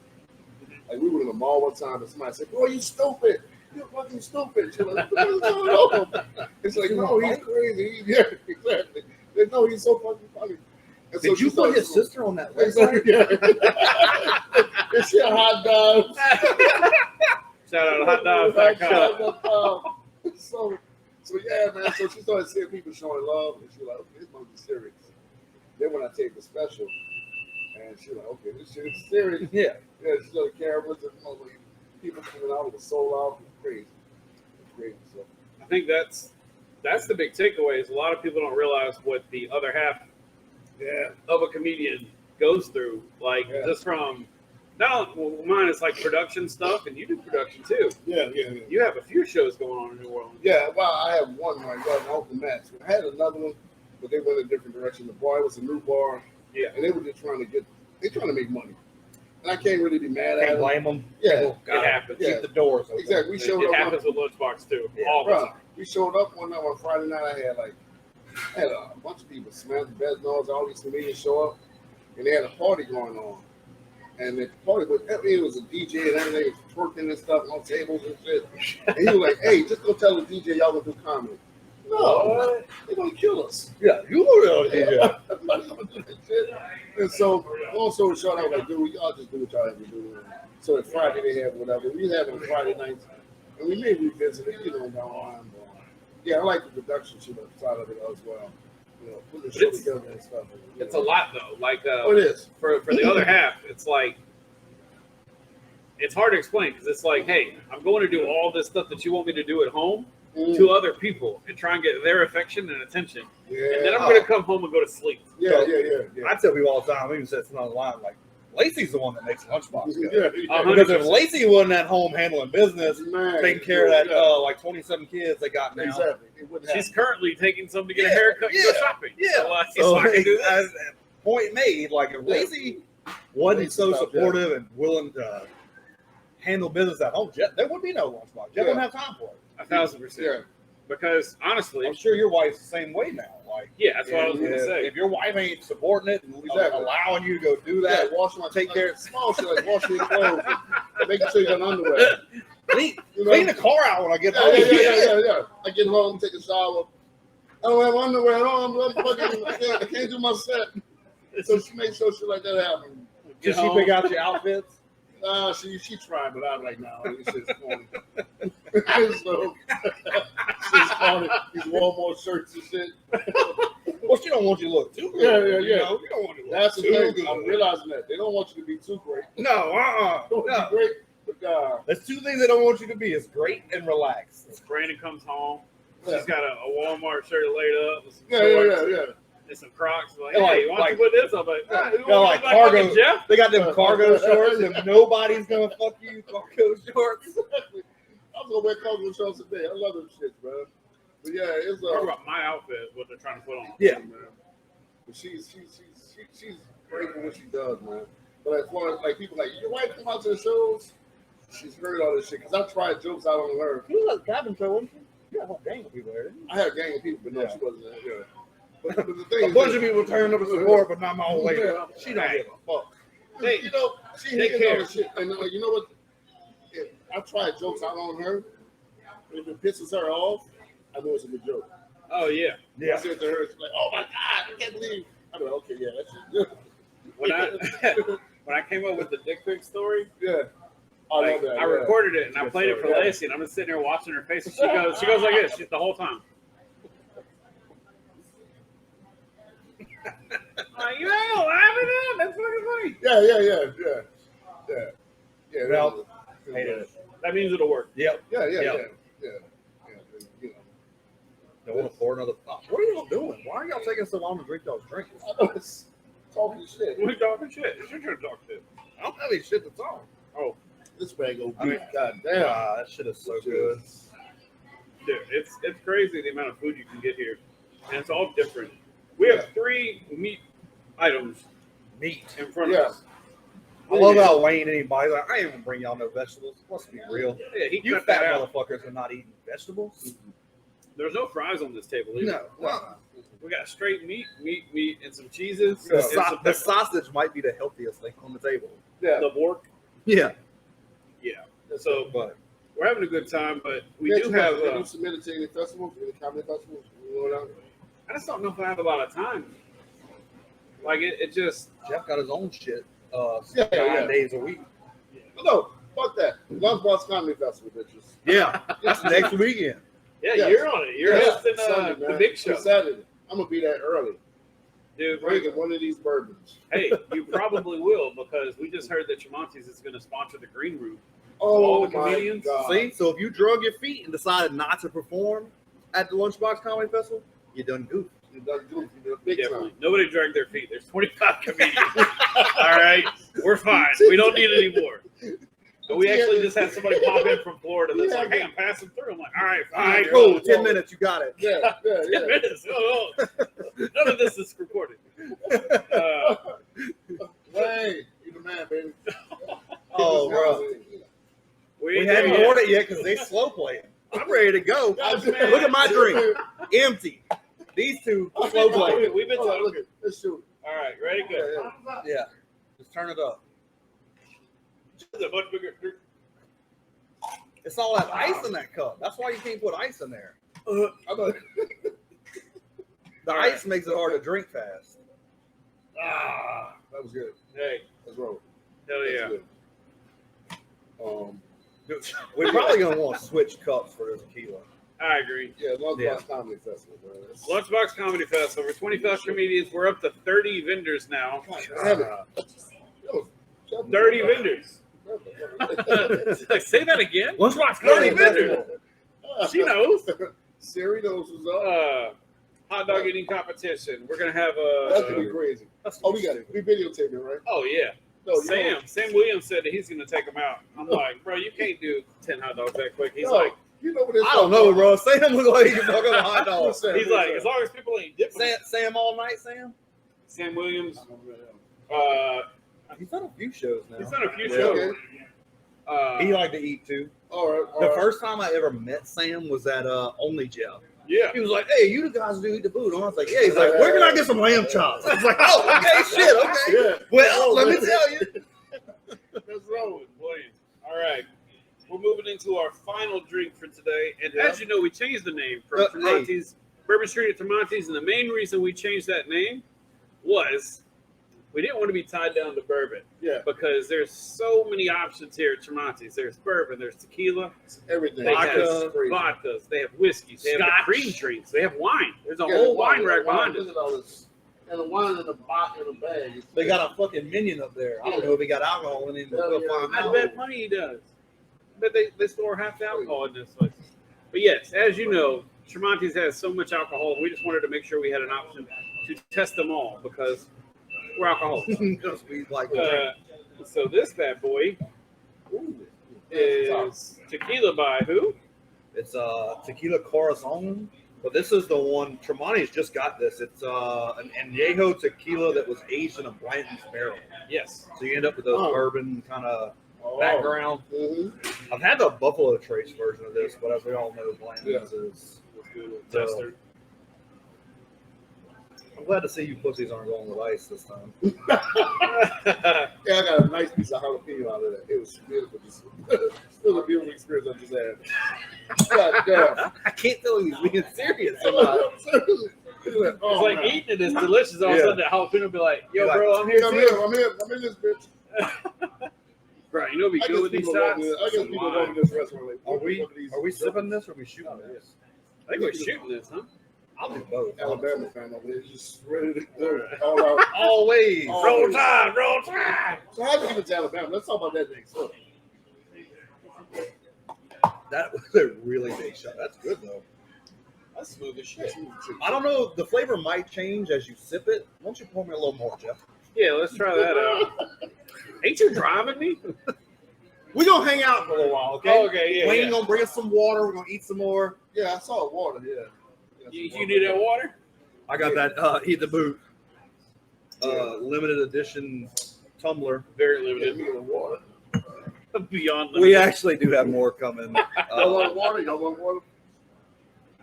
Like we were in the mall one time and somebody said, "Boy, you stupid! You're fucking stupid!" She's like, "What is going on?" It's like, no, he's crazy. Yeah, exactly. They know he's so fucking funny. And Did so you put his sister on that website? Yeah. Is she a hot dog? Shout out hotdogs.com. So yeah, man. So she started seeing people showing love, and she was like, okay, this must be serious. Then when I take the special, And she was like, okay, this shit is serious. Yeah. Yeah, she's on the cameras and people coming out with the soul out. It's crazy. It's crazy. So I think that's the big takeaway is a lot of people don't realize what the other half of a comedian goes through. Like just from mine is like production stuff, and you do production too. Yeah. You have a few shows going on in New Orleans. Yeah, well, I have one right now, my Uncle Matt's. I had another one, but they went a different direction. The bar was a new bar. Yeah. And they were just trying to make money. And I can't really be mad at Can't them. blame them. Yeah. It happens. Yeah. Keep the doors open. Exactly. It happens with Lunchbox too. Yeah. All the time. We showed up one night on Friday night. I had a bunch of people, Samantha Besnose, all these comedians show up, and they had a party going on. And the party was a DJ and everything was twerking and stuff on tables and shit. And he was like, "Hey, just go tell the DJ y'all gonna do comedy." No, they're gonna kill us. Yeah, you know that. Yeah. Everybody's gonna do that shit. And so, long story short, I was like, dude, y'all just do what y'all have to do. So that Friday they have whatever. We have it on Friday nights. And we may revisit it, down the line. But yeah, I like the production shit side of it as well. Put the show together and stuff. It's a lot though. Like it is. For the other half, it's like it's hard to explain because it's like, hey, I'm going to do all this stuff that you want me to do at home to other people and try and get their affection and attention. Yeah. And then I'm going to come home and go to sleep. Yeah. I tell people all the time, I even said something online, like, Lacey's the one that makes Lunchbox go. Yeah. Because if Lacey wasn't at home handling business, Man, taking care of that, like 27 kids they got now. Exactly. She's currently taking some to get a haircut and go shopping. Yeah. So I can do that. Point made, like if Lacey wasn't so supportive and willing to handle business at home, Jeff, there would be no Lunchbox. Jeff wouldn't have time for it. 1,000%. Yeah. Because honestly, I'm sure your wife's the same way now. Like, that's what I was going to say. If your wife ain't supporting it and allowing you to go do that, take care of small shit like washing your clothes, and making sure you got underwear. Clean the car out when I get home. Yeah. I get home, take a shower. I don't have underwear at all. I can't do my set. So she makes sure shit like that happen. Did she pick out your outfits? She tried, but I'm like, no, this shit's corny. So she's corny. These Walmart shirts and shit. Well, she don't want you to look too good. Yeah. You don't want to look That's the too thing. good. I'm realizing that they don't want you to be too great. No, Don't be great, but There's two things they don't want you to be: is great and relaxed. Brandon comes home. She's got a Walmart shirt laid up with some yeah. and some Crocs. Like, They're hey, why don't you put this up? Like, like cargo. Jeff? They got them cargo shorts, and nobody's gonna fuck you. Cargo shorts. Exactly. I'm gonna wear cargo shorts today. I love them shits, bro. But yeah, it's Talk about my outfit, what they're trying to put on. Yeah, man. But she's great at what she does, man. But as far as like people like your wife come out to the shows, she's heard all this shit because I tried jokes out on her. she was at the cabin show, wasn't she? You got a whole gang of people there, didn't you? I had a gang of people, but no, she wasn't there. Yeah. But the thing A bunch of people turned up to support, but not my old lady. Yeah. She don't give a fuck. Hey, she they hates all care. this shit. And you know what? If I tried jokes out on her. If it pisses her off, I know it's a good joke. Oh, yeah. I said to her, she's like, "Oh my God, I can't believe." I'm like, "Okay, yeah, that's good." When I came up with the dick pic story, Yeah. I love that. I recorded it and I played it for Lacey, and I'm just sitting there watching her face, and she goes like this the whole time. Like, you ain't laughing at that's fucking funny. Yeah. Well, That means it'll work. Yep. Yeah. You know. Don't want to pour another. What are y'all doing? Why are y'all taking so long to drink y'all's drinks? I know it's talking shit. We're talking shit. It's your turn to talk shit. I don't have any shit to talk. Oh, This bag go I mean, deep. God damn. That shit is so good. dude, it's crazy the amount of food you can get here, and it's all different. We have 3 meat items Meat. in front of us. I love how Wayne anybody's like, I ain't even bring y'all no vegetables. Let's be real. Yeah, he You cut fat that out. motherfuckers are not eating vegetables. There's no fries on this table either. No. We got straight meat, and some cheeses. The, and some the peppers. sausage might be the healthiest thing on the table. Yeah. The pork. Yeah. Yeah. So But we're having a good time, but we Yeah, do you have. you submitted to any festivals, any comedy festivals? You know what I just don't know if I have a lot of time. Like it just. Jeff got his own shit. 9 yeah. days a week. No, fuck that. Lunchbox Comedy Festival, bitches. Yeah. That's next weekend. Yeah, Yes. you're on it. You're hosting Sunday, the man. big show. It's Saturday. I'm gonna be there early. Dude, drinking one of these bourbons. hey, you probably will because we just heard that Tramonte's is going to sponsor the green room. Oh All the my comedians? God. See, so if you drug your feet and decided not to perform at the Lunchbox Comedy Festival, you done goofed. You done goofy. You done big Definitely. time. Nobody dragged their feet. There's 25 comedians. All right, we're fine. We don't need any more. But we actually just had somebody pop in from Florida that's like, hey, I'm passing through. I'm like, all right, fine. Cool, 10 minutes, you got it. Yeah. 10 minutes. Oh, none of this is recorded. Hey, you the man, baby. Oh, bro. We haven't ordered it yet because they slow playing. I'm ready to go. Look at my drink. Empty. These two slow playing. We've been talking. Look at let's shoot. All right, ready? Good. Yeah. Just turn it up. It's a much bigger. It's all that ice in that cup. That's why you can't put ice in there. The ice makes it hard to drink fast. That was good. Hey, Let's roll. hell yeah. Good. We're probably going to want to switch cups for this tequila. I agree. Yeah, Lunchbox Comedy Festival, man. Lunchbox Comedy Festival. Over 25 comedians. We're up to 30 vendors now. God damn it. 30 vendors. Like, say that again. Lunchbox 30 Comedy vendors. Festival. She knows. Siri knows what's up. Hot dog eating competition. We're gonna have That's gonna be crazy. Oh, we got it. We videotaped it, right? Oh yeah. No, Sam Williams said that he's gonna take them out. I'm like, bro, you can't do 10 hot dogs that quick. He's No, like, you know what it's I don't know, bro. Sam look like he can talk about hot dogs. he's like, as long as people ain't dipping. Sam all night, Sam? Sam Williams. He's done a few shows now. He's done a few Yeah, shows. okay. He liked to eat too. All right. The first time I ever met Sam was at Only Jeff. Yeah. He was like, hey, you the guys who eat the food. And I was like, yeah. He's like, where can I get some lamb chops? I was like, oh, okay, shit, okay. Yeah. Well, let me tell you. Let's roll with Williams. All right. We're moving into our final drink for today. And as you know, we changed the name from Tramonte's, Bourbon Street at Tramonte's. And the main reason we changed that name was we didn't want to be tied down to bourbon. Yeah. Because there's so many options here at Tramonte's. There's bourbon, there's tequila, Everything. they have Crazy. vodkas, they have whiskeys, they have the Scotch. cream drinks, they have wine. There's a Yeah, whole the wine rack behind Look us. at all this. And the wine in the bottle in the bag. They got a fucking minion up there. I don't know if he got alcohol in him. But we'll find I out. bet money he does. But they store half the alcohol in this place. But yes, as you know, Tramonte's has so much alcohol. We just wanted to make sure we had an option to test them all because we're alcoholics. Because we like So this bad boy is tequila by who? it's Tequila Corazon. But this is the one, Tramonte's just got this. It's an añejo tequila that was aged in a Blanton's barrel. Yes. So you end up with those bourbon kind of background. Mm-hmm. I've had the Buffalo Trace version of this, but as we all know, Blanton's is Tester. I'm glad to see you pussies aren't going with ice this time. Yeah, I got a nice piece of jalapeno out of that. It was beautiful. Still a beautiful experience I just had. God damn. I can't tell if he's being serious or Oh, not. seriously. It's like eating it is delicious. All of a sudden, that jalapeno will be like, yo, You're bro, like, I'm here too. I'm in this bitch. Bro, you know what be I good guess with these people shots? I guess people go to this restaurant. Like, Are we sipping this or are we shooting this? I think we're shooting this, huh? I'll do both. Alabama fan over there, just ready to go all out. Always. Roll Tide, roll Tide. So how do you get to Alabama? Let's talk about that next. So, That was a really big shot. That's good though. That's smooth as shit. I don't know. The flavor might change as you sip it. Why don't you pour me a little more, Jeff? Yeah, let's try that out. Ain't you driving me? We're going to hang out for a little while, okay? Oh, okay, yeah. Wayne yeah. going to bring us some water. We're going to eat some more. yeah, I saw water. Yeah. You need that water? I got that Eat the Boot limited edition tumbler. Very Yeah, limited. me and water. Beyond limited. We actually do have more coming. Y'all want water? Y'all want water?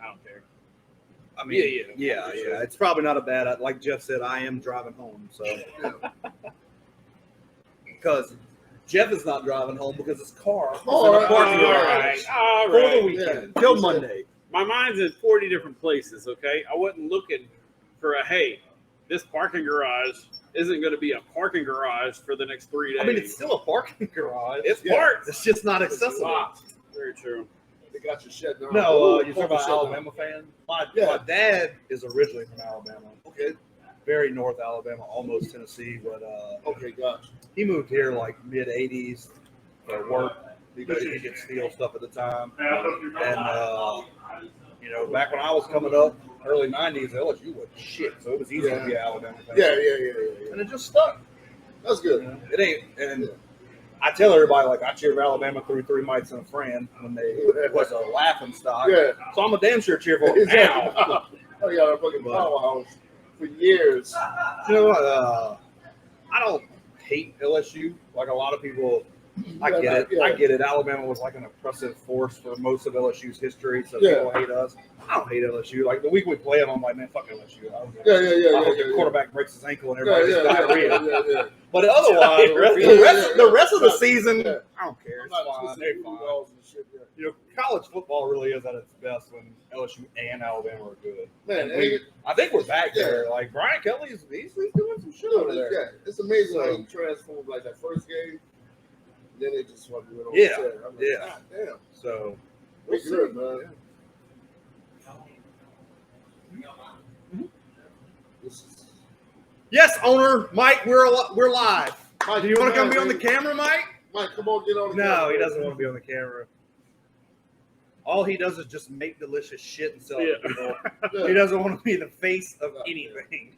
I don't care. I mean, Yeah. yeah. It's probably not a bad. Like Jeff said, I am driving home, so because Jeff is not driving home because his car is in All a right, parking All garage right. All for the right. weekend Yeah. till Monday. My mind's in 40 different places, okay? I wasn't looking for hey, this parking garage isn't going to be a parking garage for the next 3 days. I mean, it's still a parking garage. It's Yeah. parked. It's just not accessible. Locked. Very true. They got your shit now. No, Ooh, you're talking about shut down. Alabama fan. My Yeah. dad is originally from Alabama. Okay. very North Alabama, almost Tennessee. But Okay, gotcha. he moved here like mid '80s for work because he could steal stuff at the time. And you know, back when I was coming up, early '90s, LSU was shit, so it was easy to be an Alabama fan. Yeah. And it just stuck. That's good. You know, it ain't. And I tell everybody, like, I cheer for Alabama through 3 mites and a friend when it was a laughing stock. Yeah. So I'm a damn sure cheer for them now. Oh, yeah, a fucking powerhouse for years. You know what? I don't hate LSU like a lot of people. I get it. Yeah. I get it. Alabama was like an oppressive force for most of LSU's history, so people hate us. I don't hate LSU. Like the week we play them, I'm like, man, fuck LSU. I hope the quarterback breaks his ankle and everybody just diarrhea. Yeah. But otherwise, the rest of the season, I don't care. It's fine. They're fine. You know, college football really is at its best when LSU and Alabama are good. Man, I think we're back there. Like Brian Kelly's he's doing some shit over there. Yeah, it's amazing how he transformed like that first game. Then they just fucking went over. Yeah. I'm like, Yeah. God damn. So We're good, man. yes, owner Mike, we're live. Mike, Do you want to come man, be on the camera, Mike? Mike, come on, get on the No, camera. he doesn't want to be on the camera. All he does is just make delicious shit and sell it to people. Yeah. He doesn't want to be the face of anything.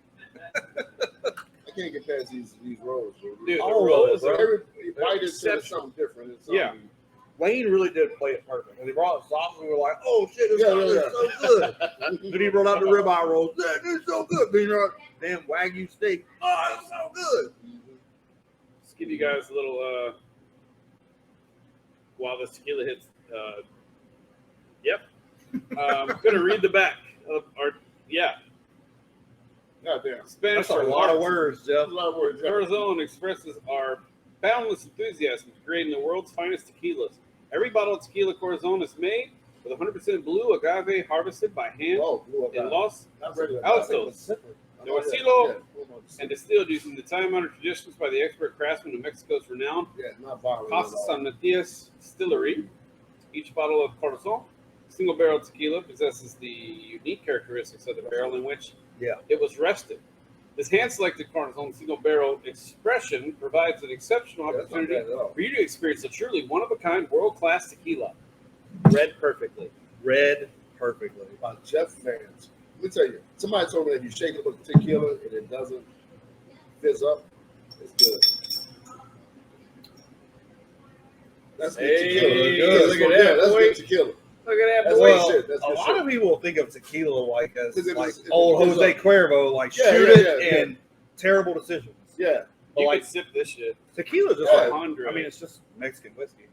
I can't get past these roles. Dude, All the roll rolls, is bro. Every bite is exceptional. something different. It's Yeah. something- Wayne really did play it perfect. When he brought sauce, we were like, "Oh shit, this Yeah, sauce yeah, is so good." Then he brought out the ribeye rolls. That is so good. Then you're like, damn Wagyu steak. Oh, it's so good. Let's give you guys a little while the tequila hits. Yep. I'm gonna read the back of our God damn. Spanish. That's a lot of words, Jeff. That's a lot of words. Corazon expresses our boundless enthusiasm for creating the world's finest tequilas. Every bottle of tequila Corazon is made with 100% blue agave harvested by hand Oh, blue up. in Los Not regular. Altos Oh, There was yeah, silo yeah. and distilled using the time-honored traditions by the expert craftsmen of Mexico's renowned Yeah, not violent. Casa San Matias Distillery. Each bottle of Corazon single barrel tequila possesses the unique characteristics of the barrel in which it was rested. This hand-selected Corazon single barrel expression provides an exceptional opportunity for you to experience a truly one-of-a-kind world-class tequila. Read perfectly. By Jeff fans. Let me tell you, somebody told me if you shake it with tequila and it doesn't fizz up, it's good. That's good tequila. Hey, Good. look at Yeah, that, that's boy. good tequila. Look at that, That's boy. good shit. That's A good lot shit. of people think of tequila like as Because it like was- it old was Jose up. Cuervo, like Yeah, shoot yeah, it yeah, and terrible decisions. Yeah. But You like can sip this shit. tequila, just Yeah. like 100. I mean, it's just Mexican whiskey.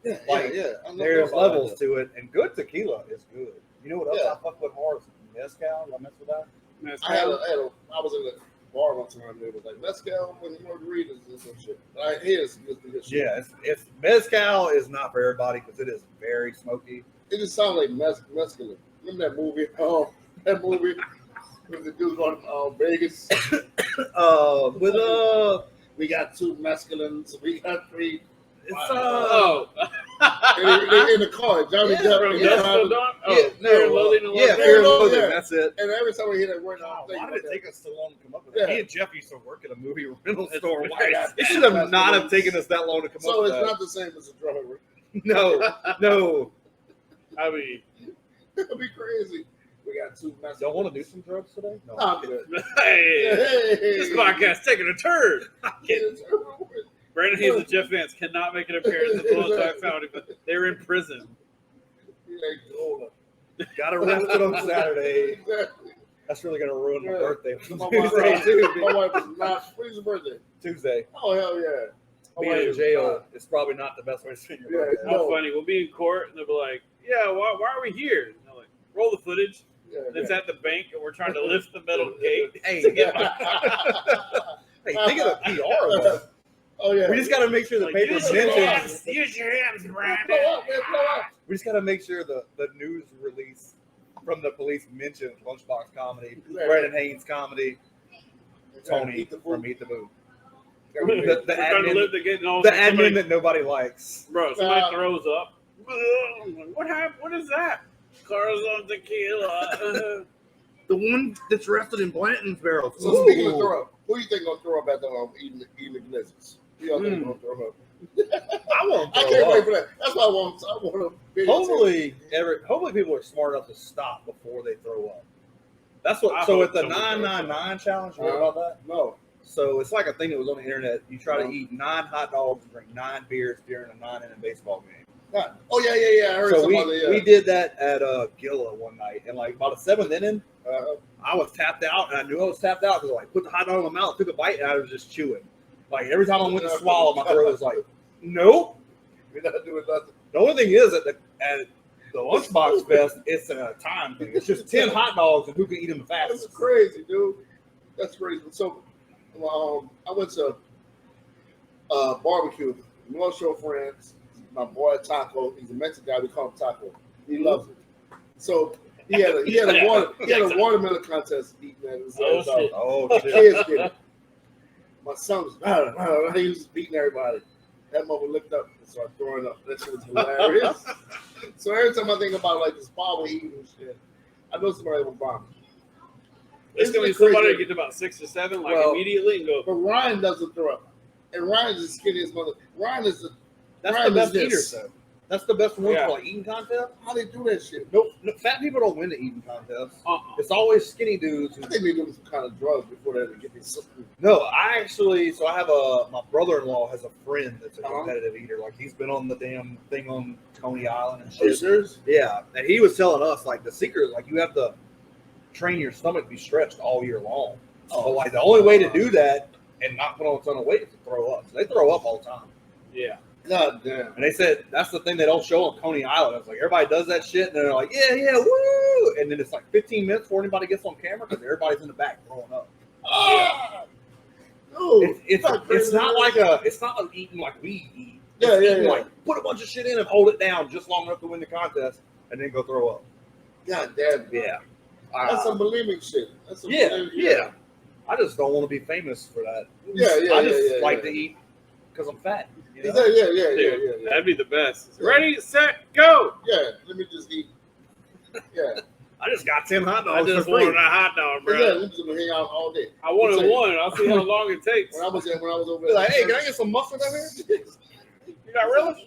Yeah, Like, yeah. I know There's about levels that. to it, and good tequila is good. You know what else Yeah. I fuck with hard? Mezcal. I mess with that. I was in the bar one time and it was like mezcal and margaritas and some shit. Like, here's good shit. Yeah, it's mezcal is not for everybody because it is very smoky. It just sounds like mescaline. Remember that movie? Oh, that movie with the dude on Vegas. We got 2 mescalines. We got 3. It's Oh. They're in the car. Johnny Yeah, Depp. From and Dusk driving- Till Dawn? yeah, Fear and Loathing in Las yeah, Vegas? Fear and Loathing. Yeah. That's it. And every time we hear that word, I'm Why thinking did about it that. take us so long to come up with Yeah. that? Me and Jeff used to work at a movie rental store. Right. It should have not have taken us that long to come So up with it's that. not the same as a drummer. No. I mean, It'd be crazy. We got 2 mescalines. Y'all want to do some drugs today? No. I'm good. hey, this Hey. podcast taking a turn. Kids. Brandon Haynes and Jeff Vance cannot make an appearance at the Lost Dog Foundry, but they're in prison. Got arrested on Saturday. Exactly. That's really gonna ruin my Yeah. birthday. My Tuesday wife, too. my wife is not. When's your birthday? Tuesday. Oh hell yeah! My Being wife in is jail not. is probably not the best way to spend your Yeah, birthday. no. How funny. We'll be in court, and they'll be like, yeah, why are we here? And they're like, roll the footage. Yeah, It's at the bank, and we're trying to lift the metal gate. Hey, to get hey, think of the PR though. Oh yeah. We just got to make sure the Like, paper use your mentions. hands, use your hands, Blow Brandon. up, man, blow up. We just got to make sure the news release from the police mentions Lunchbox Comedy, Exactly. Brandon Haynes Comedy, Tony Eat the from food. Eat the Boo. We're The trying to admin- lift the gate, and all of The a sudden admin somebody, that nobody likes. bro, somebody throws up. What happened? What is that? Cars on tequila. The one that's rested in Blanton's barrel. So speaking of throw up, who you think gonna throw up at the eating the blizzards? Who y'all think gonna throw up? I can't wait for that. That's what I want. I want a hopefully people are smart enough to stop before they throw up. That's what. So at the 999 challenge, you heard about that? No. So it's like a thing that was on the internet. You try to eat 9 hot dogs and drink 9 beers during a 9-inning baseball game. Oh yeah. I heard so we did that at Gilla one night, and like about the 7th inning, I was tapped out, and I knew I was tapped out because I like put the hot dog in my mouth, took a bite, and I was just chewing. Like every time I went to swallow, my throat was like, nope. We're not doing nothing. The only thing is at the Lunchbox Fest, it's a time thing. It's just 10 hot dogs, and who can eat them the fastest? That's crazy, dude. That's crazy. So, I went to barbecue. North Shore friends. My boy Taco. He's a Mexican guy. We call him Taco. He loves it. So he had a watermelon contest eating that. Oh shit! Kids get it. My son was he was beating everybody. That mother looked up and started throwing up. That shit was hilarious. So every time I think about like this barbecue eating and shit, I know somebody will bomb. It's gonna be somebody to get to about 6 or 7, like immediately, and go. But Ryan doesn't throw up, and Ryan's the skinniest mother. Ryan is the best eater, though. That's the best one for like eating contest. How they do that shit? Nope. No, fat people don't win the eating contest. It's always skinny dudes. I think they do some kind of drugs before they get these. No, I have my brother-in-law has a friend that's a competitive eater. Like he's been on the damn thing on Coney Island and shit. Serious? Yeah, and he was telling us like the secret, like you have to train your stomach to be stretched all year long. So like the only way to do that and not put on a ton of weight is to throw up. So they throw up all the time. Yeah. God damn. And they said that's the thing they don't show on Coney Island. It's like everybody does that shit, and they're like, yeah, woo! And then it's like 15 minutes before anybody gets on camera because everybody's in the back throwing up. It's not like eating like we eat. Yeah. Like put a bunch of shit in and hold it down just long enough to win the contest, and then go throw up. God damn. Yeah. That's some bulimic shit. Yeah. I just don't want to be famous for that. I just like to eat because I'm fat. You know? Yeah. That'd be the best. Yeah. Ready, set, go. Yeah, let me just eat. Yeah. I just got 10 hot dogs. I just wanted a hot dog, bro. Yeah, we're just gonna hang out all day. I wanted one. I'll see how long it takes. When I was over there, like, hey, can I get some mustard over here? You got relish?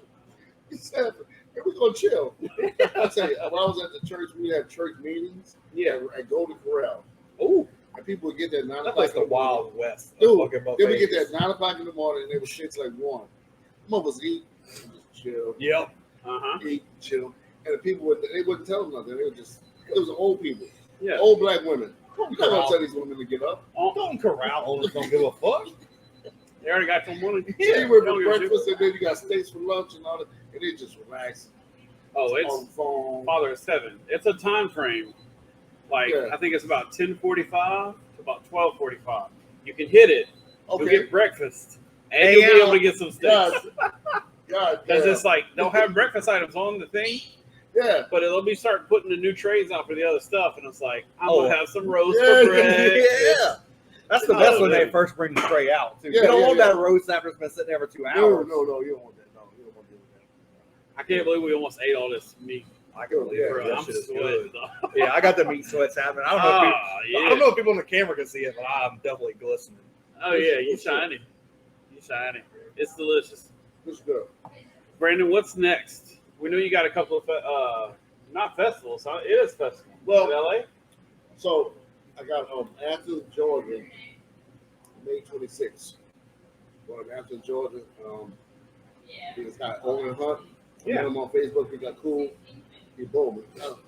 He said, hey, we're gonna chill. I tell you, when I was at the church, we had church meetings. Yeah, at Golden Corral. Oh. And people would get there at 9 o'clock. That's like the Wild West. Dude, they would get there at 9 o'clock in the morning, and they would shit like 1. Mothers eat, just chill. Yep. Eat, chill. And the people they wouldn't tell them nothing. It was old people. Yeah. Old black women. You're not gonna tell these women to get up. Don't corral owners don't give a fuck. They already got some money. Yeah, you went for breakfast and then you got steaks for lunch and all that, and they just relax. Oh, it's on the phone. Father of 7. It's a time frame. Like I think it's about 10:45 to about 12:45. You can hit it. Okay. You'll get breakfast. And you'll be able to get some steaks. God, because it's like they'll have breakfast items on the thing. Yeah. But they'll be starting putting the new trays out for the other stuff, and it's like I'm gonna have some roast for bread. Yeah. That's the best when they first bring the tray out too. You don't want that roast after it's been sitting there for 2 hours. No, you don't want that. No, you don't want to do that. I can't believe we almost ate all this meat. I can believe it. I'm sweating. Yeah, I got the meat sweats happening. I don't know if people on the camera can see it, but I'm definitely glistening. Oh yeah, you shiny. You shiny. It's delicious. It's good. Brandon, what's next? We know you got a couple of not festivals, huh? It is festival. Well, in LA. So I got Athens, Georgia, May 26th. Going to Athens, Georgia. It's got Owen Hunt. I met him on Facebook. He got cool. He boom.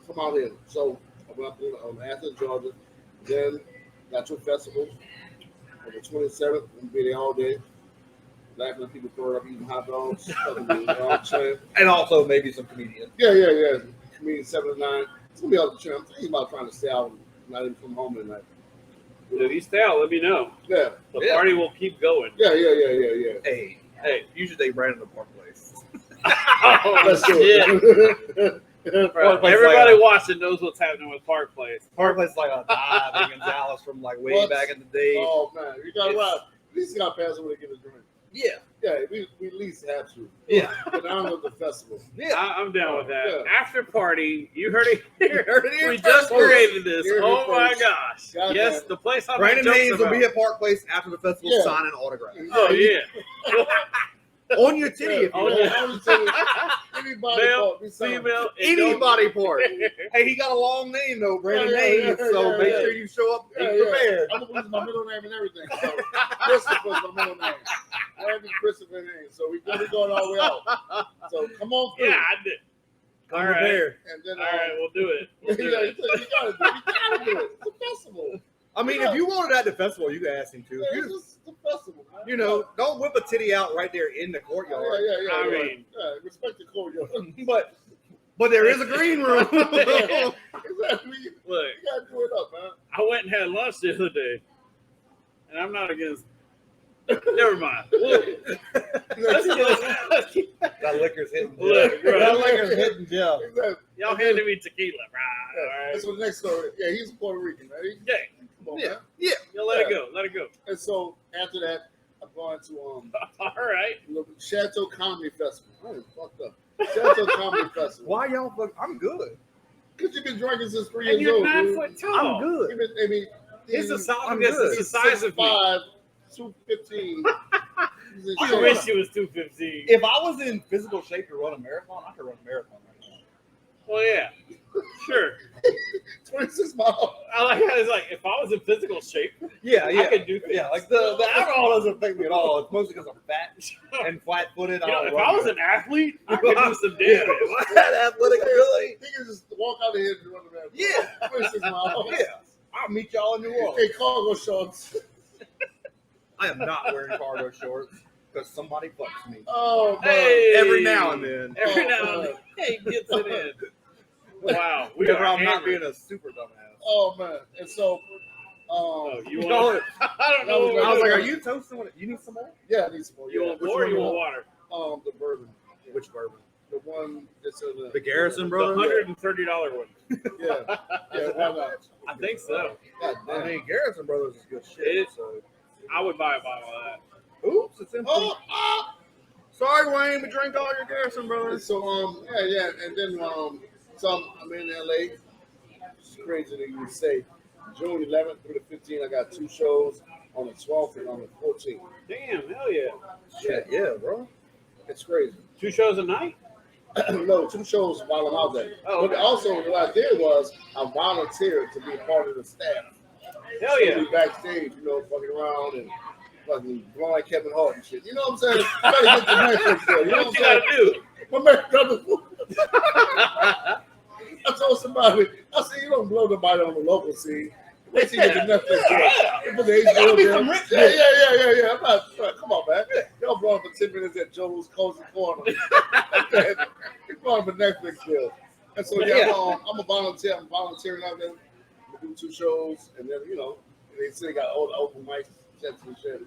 Come out here. So I went up to Athens, Georgia. Then got 2 festivals. On the 27th, we'll be there all day. Laughing at people throwing up, eating hot dogs. And also maybe some comedians. Yeah. Comedian 7 to 9. It's gonna be all the channel. I'm thinking about trying to stay out and not even come home tonight. If you stay out, let me know. Yeah. The party will keep going. Yeah. Hey, you should take Brandon to Park Place. Let's do it. Everybody watching knows what's happening with Park Place. Park Place is like a dive in Dallas from like way back in the day. Oh man, you got right. At least you got to pass over to get a drink. Yeah, Yeah, we at least have to. Yeah. But I don't know the festival. Yeah. I'm down with that. Yeah. After party, you heard it here. Heard it here We just first. created this. Here it Oh my first. gosh. God Yes, damn. the place I'm Brandon jokes Haynes will about. be at Park Place after the festival Yeah. signing autographs. Oh yeah. On your titty if you Oh, want. yeah. I'm just telling you, anybody Male, part, we sign. female, Anybody part. Hey, he got a long name though, Brandon Haynes. So make sure you show up prepared. I'm gonna use my middle name and everything. So Christopher's my middle name. Randy Christopher Haynes. So we're going all the way out. So come on through. Yeah, I did. Come All right. prepared. And then All right, we'll do it. We'll do yeah, it. you gotta do it. It's a festival. I mean, if you wanted at the festival, you could ask him to. Yeah, it's just a festival, man. You know, don't whip a titty out right there in the courtyard. Yeah. I mean- respect the courtyard. But there is a green room. Exactly. Look, You gotta do it up, man. I went and had lunch the other day, and I'm not against. Never mind. Let's keep- That liquor's hitting. Look, bro. That liquor's hitting Jeff. Exactly. Y'all handed me tequila, right? All right. That's what the next story. Yeah, he's Puerto Rican, right? Yeah, Come on, Yeah. man. Yeah. yeah, let it go. Let it go. And so after that, I'm going to All right. the Chateau Comedy Festival. I am fucked up. Chateau Comedy Festival. Why y'all fuck? I'm good. Because you've been drinking since 3 And years you're old. 9 dude. foot tall. I'm good. You've been, I mean, It's a I'm solid. good. This is the size of me. 5'5", 215. He's in I shape. wish he was 215. If I was in physical shape to run a marathon, I could run a marathon right now. Well, yeah, sure. 26 miles. I like how it's like if I was in physical shape, Yeah, I could do things. Yeah, like the alcohol doesn't affect me at all. It's mostly because I'm fat and flat-footed. You know, I'll if run I was it. an athlete, I could do some Yeah. damage. that athletic ability. He can just walk out of here and run around. Yeah. 26 miles. Yeah, I'll meet y'all in New Orleans. Hey, cargo shorts. I am not wearing cargo shorts because somebody fucks me Oh, man. Hey. every now and then. Every Oh, now and then, hey, gets it in. Wow, we Because are I'm not hammered. being a super dumbass. Oh, man. And so, Oh, you You want? know, I don't That was know. I was like, Yeah. "Are you toasting with it? You need some more? yeah, I need some more. You Yeah. want Which more or one you you want want? water? The bourbon. Which bourbon? The one that's in The Garrison The brother? $130 one. Yeah. Yeah, why not? I think so. God I damn. mean, Garrison Brothers is good shit. It- So. I would buy a bottle of that. Oops, it's empty. Oh. Sorry, Wayne, we drank all your Garrison And Brothers. so, yeah. And then, so I'm in LA. It's crazy that you would say. June 11th through the 15th, I got 2 shows on the 12th and on the 14th. Damn, hell yeah! Shit, yeah, bro. It's crazy. 2 shows a night. No, 2 shows while I'm out there. Oh, But okay. also, what I did was I volunteered to be part of the staff. Hell So yeah! be backstage, fucking around and fucking blowing Kevin Hart and shit. You know what I'm saying? Try to get the Netflix there. You know What what you I'm gotta saying? do? My man got the I told somebody, I said, you don't blow nobody on the local scene. Wait till you get the Netflix deal. You put the HBO be deal. some rich Yeah. I'm not, come on, man. Y'all blowing for 10 minutes at Joe's Cozy Corner. You're blowing for Netflix deal. And so, I'm a volunteer. I'm volunteering out there. I do 2 shows. And then, they say they got all the open mics, sets and shit.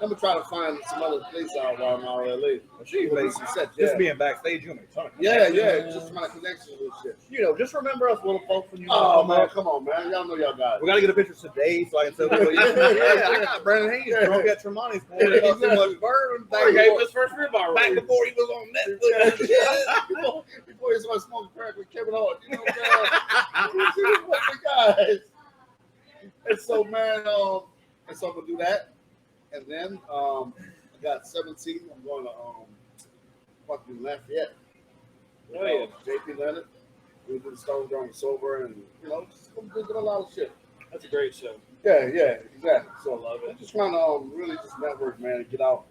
I'm going to try to find some other place out while I'm out in LA. She We'll do makes some sets, just yeah. being backstage, you make a ton of Yeah, connections. just my connections with shit. You know, just remember us little folks when you Oh, come man, up. come on, man. Y'all know y'all got it. We gotta get a picture today so I can tell people, yeah, I got Brandon Haynes drunk at Tremonte's. Yeah, Got too much bourbon. I gave his first rhubarb. Back before he was on Netflix. and shit. Before he started smoking crack with Kevin Hart, you know what I'm saying? You see the guys. And so, man, and so I'm gonna do that, and then I got 17. I'm going to fucking Lafayette. Oh, yeah. JP Leonard. We do the Stone Drunk Sober, and just did a lot of shit. That's a great show. Yeah, exactly. So I love it. I'm just trying to really just network, man, and get out.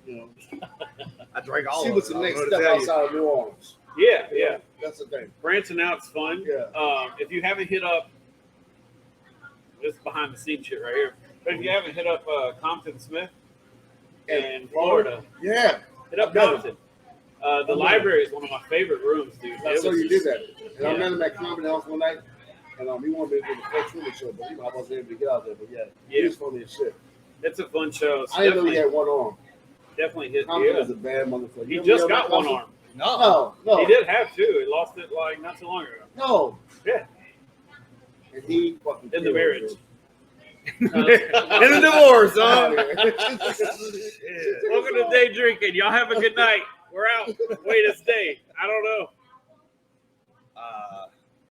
I drank all See of what's it. the I next don't know step to tell you. outside of New Orleans. Yeah. That's the thing. Branching out's fun. Yeah. If you haven't hit up, this is behind the scenes shit right here. But if you haven't hit up Compton Smith in Florida, Yeah. hit up I've done it. Compton. The library is one of my favorite rooms, dude. That's so was you did just- that. And I met him at Comedy House one night, and he wanted me to do the first Truman show, but I wasn't able to get out there. But he Yeah. was funny as shit. It's a fun show. It's I didn't know he definitely, had one arm. definitely hit Compton me is a bad motherfucker. He You just know got about one Compton? arm. No. He did have 2. He lost it like not too long ago. No. Yeah. And he fucking In the killed marriage. it, And a divorce, huh? Welcome to Day Drinking. Y'all have a good night. We're out. Wait, it's day. I don't know.